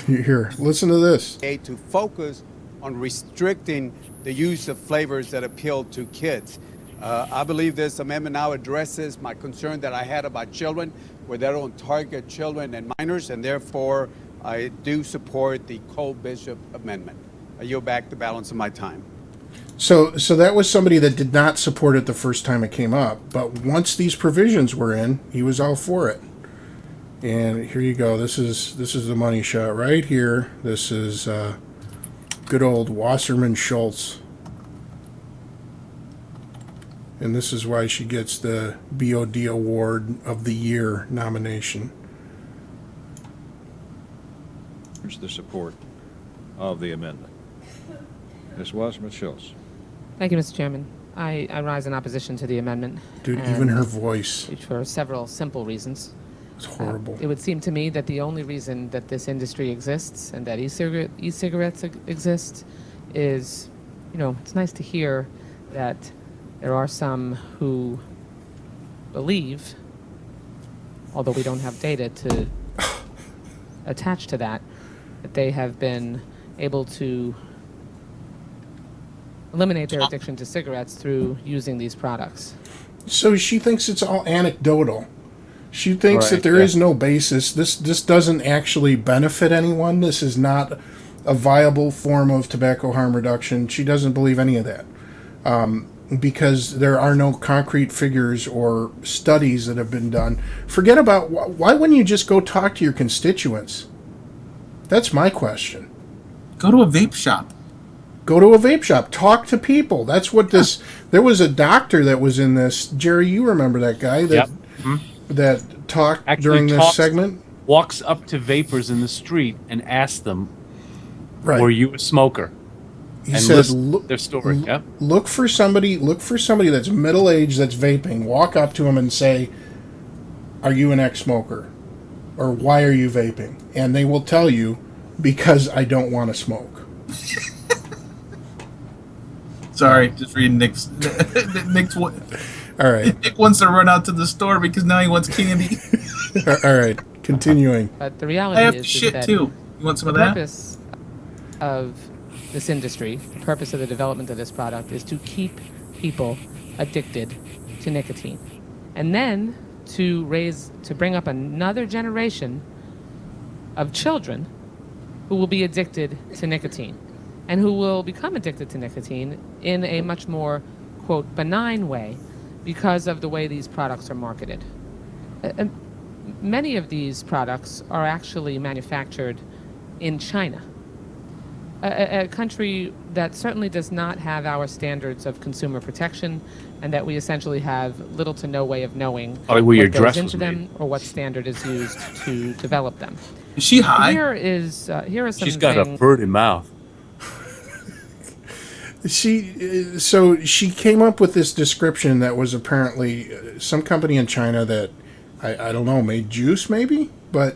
Here, listen to this. to focus on restricting the use of flavors that appeal to kids. I believe this amendment now addresses my concern that I had about children, where they don't target children and minors, and therefore I do support the Cole-Bishop amendment. I yield back the balance of my time. So that was somebody that did not support it the first time it came up, but once these provisions were in, he was all for it. And here you go. This is the money shot right here. This is good old Wasserman Schultz. And this is why she gets the BOD Award of the Year nomination. Here's the support of the amendment. Ms. Wasserman Schultz. Thank you, Mr. Chairman. I rise in opposition to the amendment. Dude, even her voice. For several simple reasons. It's horrible. It would seem to me that the only reason that this industry exists and that e-cigarettes exist is, it's nice to hear that there are some who believe, although we don't have data to attach to that they have been able to eliminate their addiction to cigarettes through using these products. So she thinks it's all anecdotal. She thinks that there is no basis. This doesn't actually benefit anyone. This is not a viable form of tobacco harm reduction. She doesn't believe any of that. Because there are no concrete figures or studies that have been done. Forget about, why wouldn't you just go talk to your constituents? That's my question. Go to a vape shop. Go to a vape shop. Talk to people. That's what this... There was a doctor that was in this. Jerry, you remember that guy that that talked during this segment? Walks up to vapors in the street and asks them, Were you a smoker? He said, look, their story. Look for somebody that's middle-aged, that's vaping. Walk up to him and say, are you an ex-smoker? Or why are you vaping? And they will tell you, because I don't want to smoke. Sorry, just reading Nick's. All right. Nick wants to run out to the store because now he wants candy. All right, continuing. But the reality I have is shit that too. You want some of the that? purpose of this industry, the purpose of the development of this product, is to keep people addicted to nicotine, and then to bring up another generation of children who will be addicted to nicotine, and who will become addicted to nicotine in a much more, quote, benign way because of the way these products are marketed. Many of these products are actually manufactured in China, a country that certainly does not have our standards of consumer protection, and that we essentially have little to no way of knowing what goes into them or what standard is used to develop them. Is she high? Here are some She's got a bird in mouth. So she came up with this description that was apparently some company in China that I don't know, made juice maybe, but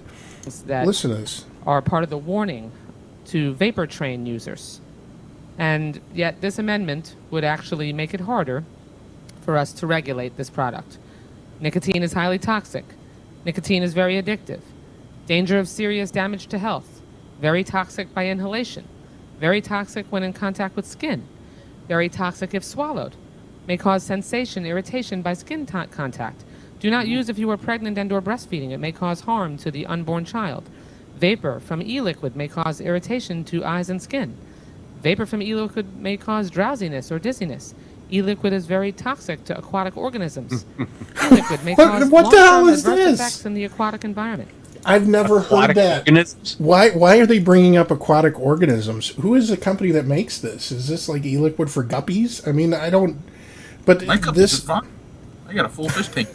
that listen to this. Are part of the warning to vapor train users. And yet this amendment would actually make it harder for us to regulate this product. Nicotine is highly toxic. Nicotine is very addictive. Danger of serious damage to health. Very toxic by inhalation. Very toxic when in contact with skin. Very toxic if swallowed. May cause sensation, irritation by skin contact. Do not use if you are pregnant and or breastfeeding. It may cause harm to the unborn child. Vapor from e-liquid may cause irritation to eyes and skin. Vapor from e-liquid may cause drowsiness or dizziness. E-liquid is very toxic to aquatic organisms. E-liquid may cause what the hell is adverse this? effects in the aquatic environment. I've never heard that. Organisms? Why are they bringing up aquatic organisms? Who is the company that makes this? Is this like e-liquid for guppies? I mean, I don't. But My guppies this is fun. I got a full fish tank.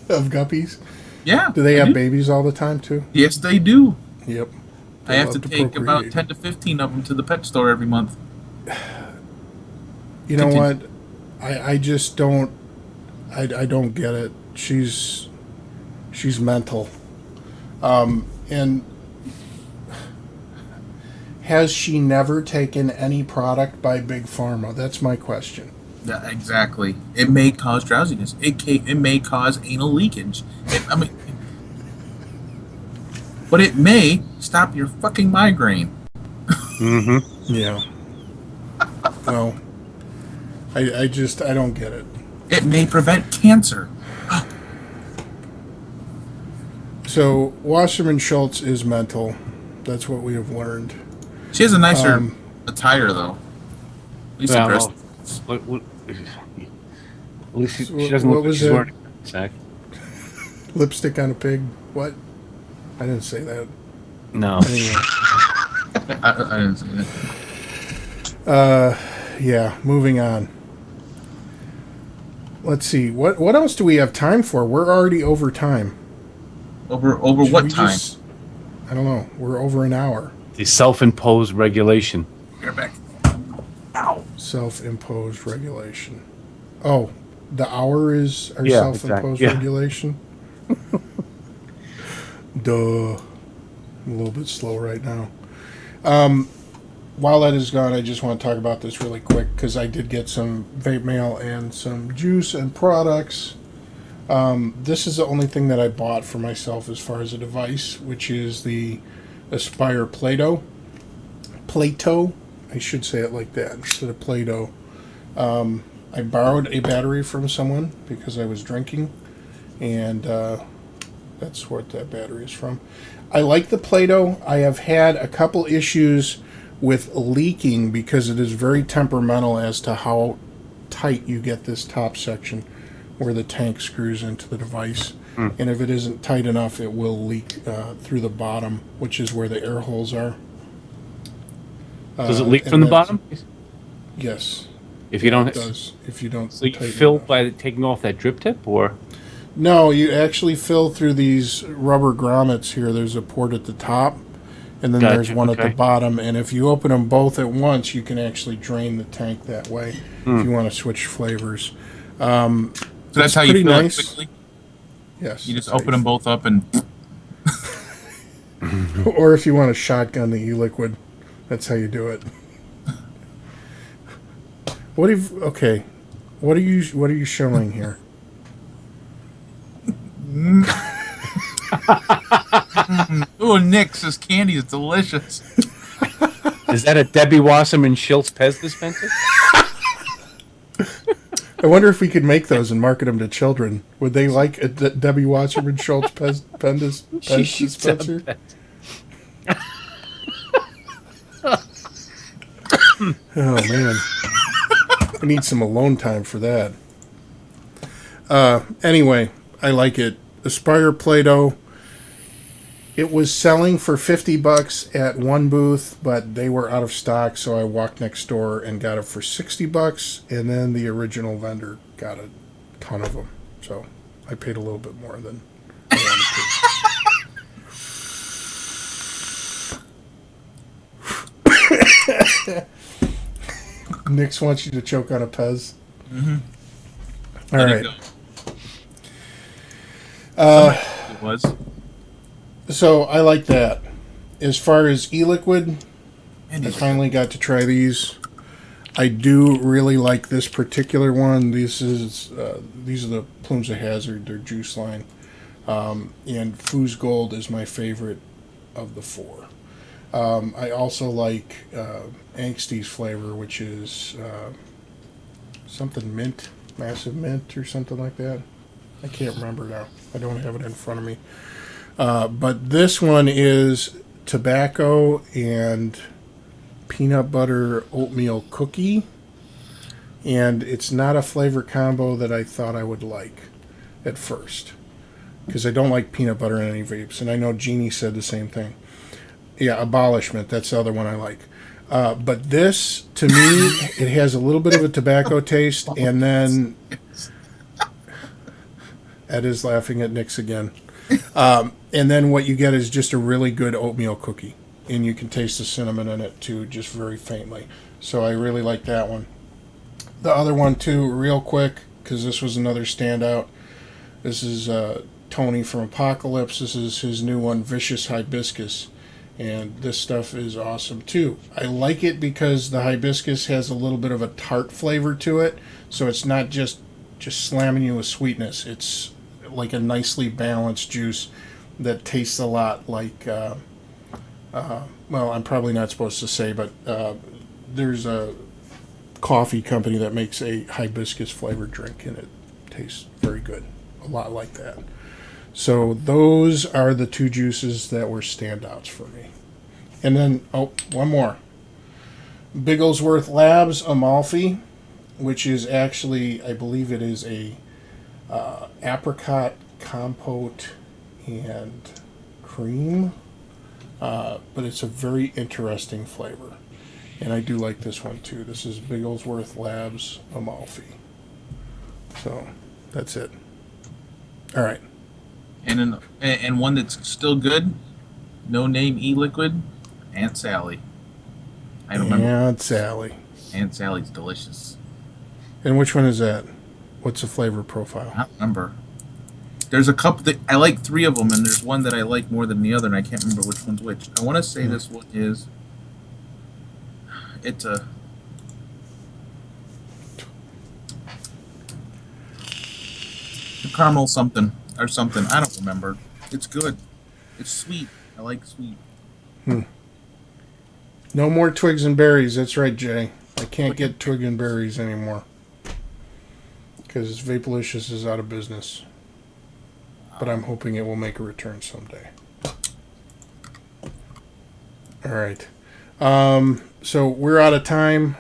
of guppies. Yeah. Do they have babies all the time too? Yes, they do. Yep. I have to take about 10 to 15 of them to the pet store every month. You know what? I just don't. I don't get it. She's mental. And has she never taken any product by Big Pharma? That's my question. Yeah, exactly. It may cause drowsiness. It may cause anal leakage. But it may stop your fucking migraine. Mm-hmm. Yeah. Well, I don't get it. It may prevent cancer. So Wasserman Schultz is mental. That's what we have learned. She has a nicer attire, though. At least Yeah, dressed. At least she doesn't look like she's wearing a sack. Lipstick on a pig. What? I didn't say that. No. Anyway. I didn't say that. Yeah, moving on. Let's see. What else do we have time for? We're already over time. Over Should what we time? just- I don't know. We're over an hour. The self-imposed regulation. You're back. Self-imposed regulation. Oh, the hour is our Yeah, self-imposed exactly. Yeah. regulation? Duh. I'm a little bit slow right now. While that is gone, I just want to talk about this really quick because I did get some vape mail and some juice and products. This is the only thing that I bought for myself as far as a device, which is the Aspire Plato. Plato, I should say it like that instead of Play-Doh. I borrowed a battery from someone because I was drinking, and that's what that battery is from. I like the Play-Doh. I have had a couple issues with leaking because it is very temperamental as to how tight you get this top section where the tank screws into the device. And if it isn't tight enough, it will leak through the bottom, which is where the air holes are. Does it leak and from the that's- bottom? Yes. If you don't, It does. If you don't. so you tighten fill it. by taking off that drip tip, or No, you actually fill through these rubber grommets here. There's a port at the top, and then there's Gotcha, one at okay. the bottom. And if you open them both at once, you can actually drain the tank that way if you want to switch flavors. So that's it's how you pretty fill nice. it quickly? Yes. You just that's how open them both up and... Or if you want to shotgun the e-liquid, that's how you do it. What are you showing here? Ooh, Nick's, this candy is delicious. is that a Debbie Wasserman Schultz Pez dispenser? I wonder if we could make those and market them to children. Would they like a Debbie Wasserman Schultz Pez dispenser? Oh man, I need some alone time for that. Anyway, I like it. Aspire Plato. It was selling for $50 at one booth, but they were out of stock, so I walked next door and got it for $60, and then the original vendor got a ton of them. So I paid a little bit more than I wanted to. Nix wants you to choke on a Pez. Mm-hmm. All right. It was. So I like that. As far as e-liquid, I finally got to try these. I do really like this particular one. These are the Plumes of Hazard, their juice line. And Foos Gold is my favorite of the four. I also like Angsty's flavor, which is something mint, massive mint or something like that. I can't remember now. I don't have it in front of me. But this one is tobacco and peanut butter oatmeal cookie. And it's not a flavor combo that I thought I would like at first, because I don't like peanut butter in any vapes. And I know Jeannie said the same thing. Yeah, Abolishment. That's the other one I like. But this, to me, it has a little bit of a tobacco taste, and then Ed is laughing at Nick's again. And then what you get is just a really good oatmeal cookie, and you can taste the cinnamon in it too, just very faintly. So I really like that one. The other one too, real quick, because this was another standout. This is Tony from Apocalypse. This is his new one, Vicious Hibiscus. And this stuff is awesome too. I like it because the hibiscus has a little bit of a tart flavor to it, so it's not just slamming you with sweetness. It's like a nicely balanced juice that tastes a lot like, well, I'm probably not supposed to say, but there's a coffee company that makes a hibiscus flavored drink, and it tastes very good, a lot like that. So those are the two juices that were standouts for me. And then, one more. Bigglesworth Labs Amalfi, which is actually, I believe it is a apricot compote and cream. But it's a very interesting flavor. And I do like this one too. This is Bigglesworth Labs Amalfi. So, that's it. All right. And one that's still good, no name e-liquid, Aunt Sally. I don't remember. Aunt Sally. Aunt Sally's delicious. And which one is that? What's the flavor profile? I don't remember. There's a couple that I like, 3 of them, and there's one that I like more than the other, and I can't remember which one's which. I want to say this one is. It's a. Caramel something or something. I don't remember. It's good. It's sweet. I like sweet. No more twigs and berries. That's right, Jay. I can't get twig and berries anymore because Vapelicious is out of business. But I'm hoping it will make a return someday. All right. So we're out of time.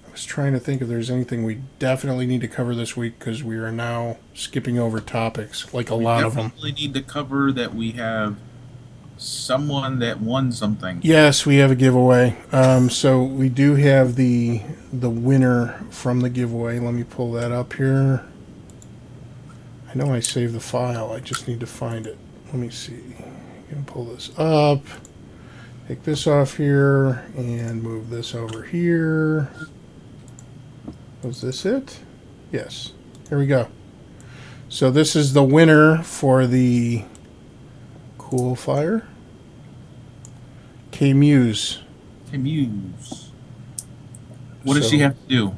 I was trying to think if there's anything we definitely need to cover this week, because we are now skipping over topics, like a lot of them. We definitely need to cover that we have someone that won something. Yes, we have a giveaway. So we do have the winner from the giveaway. Let me pull that up here. I know I saved the file. I just need to find it. Let me see. I can pull this up. Take this off here and move this over here. Was this it? Yes. Here we go. So this is the winner for the Coolfire. K-Muse. K-Muse. What does she have to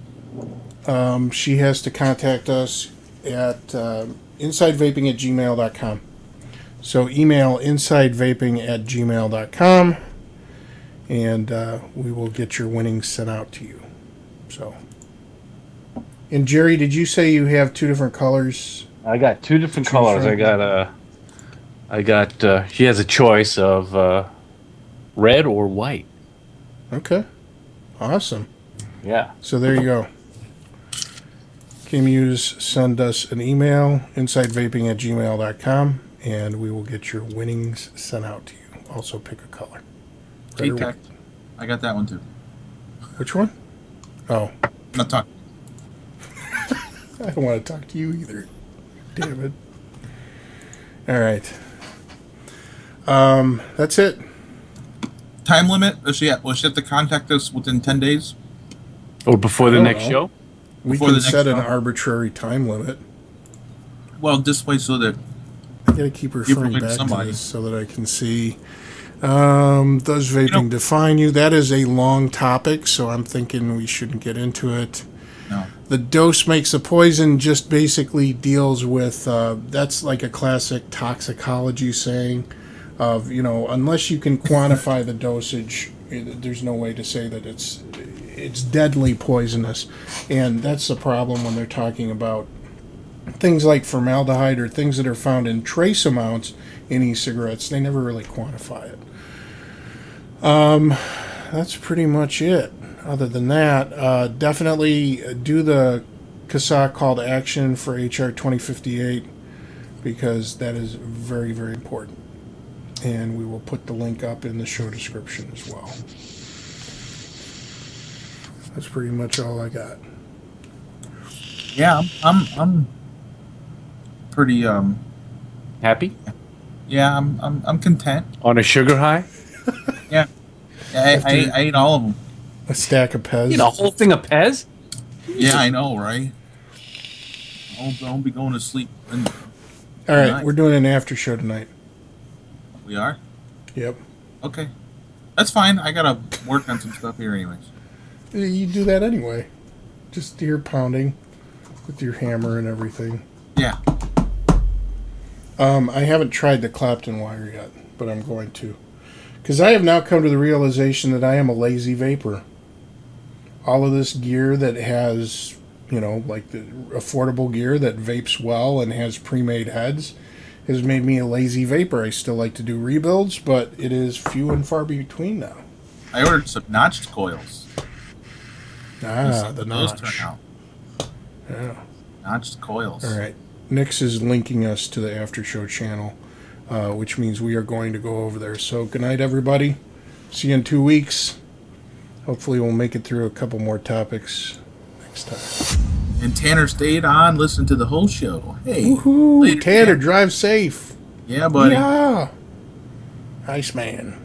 do? She has to contact us at insidevaping@gmail.com. So email insidevaping@gmail.com, and we will get your winnings sent out to you. So, and Jerry, did you say you have 2 different colors? I got 2 different colors. I got. She has a choice of red or white. Okay, awesome. Yeah. So there you go. K-Muse, send us an email, insidevaping@gmail.com, and we will get your winnings sent out to you. Also pick a color. J-Tech. I got that one too. Which one? Oh. I'm not talking. I don't want to talk to you either. Damn it. All right. That's it. Time limit? Will she have to contact us within 10 days? Or before the next show? We can set an arbitrary time limit. Well, this way so that I gotta keep referring back to this so that I can see. Does vaping define you? That is a long topic, so I'm thinking we shouldn't get into it. No. The dose makes a poison just basically deals with, that's like a classic toxicology saying of, unless you can quantify the dosage, there's no way to say that it's deadly poisonous. And that's the problem when they're talking about things like formaldehyde or things that are found in trace amounts in e-cigarettes. They never really quantify it. That's pretty much it. Other than that, definitely do the CASA call to action for HR 2058 because that is very, very important. And we will put the link up in the show description as well. That's pretty much all I got. Yeah, I'm pretty happy. Yeah, I'm content. On a sugar high. Yeah, I ate all of them. A stack of Pez. You know, a whole thing of Pez? Yeah, I know, right? I'll be going to sleep. All right, we're doing an after show tonight. We are? Yep. Okay. That's fine. I gotta work on some stuff here anyways. You do that anyway. Just ear pounding with your hammer and everything. Yeah. I haven't tried the Clapton wire yet, but I'm going to. Because I have now come to the realization that I am a lazy vapor. All of this gear that has, like the affordable gear that vapes well and has pre-made heads has made me a lazy vapor. I still like to do rebuilds, but it is few and far between now. I ordered some notched coils. The those notch. turn out. Yeah. Notched coils. All right. Nix is linking us to the after show channel, which means we are going to go over there. So good night, everybody. See you in 2 weeks. Hopefully we'll make it through a couple more topics next time. And Tanner stayed on, listened to the whole show. Hey. Woohoo! Later, Tanner, drive safe. Yeah, buddy. Yeah. Nice man.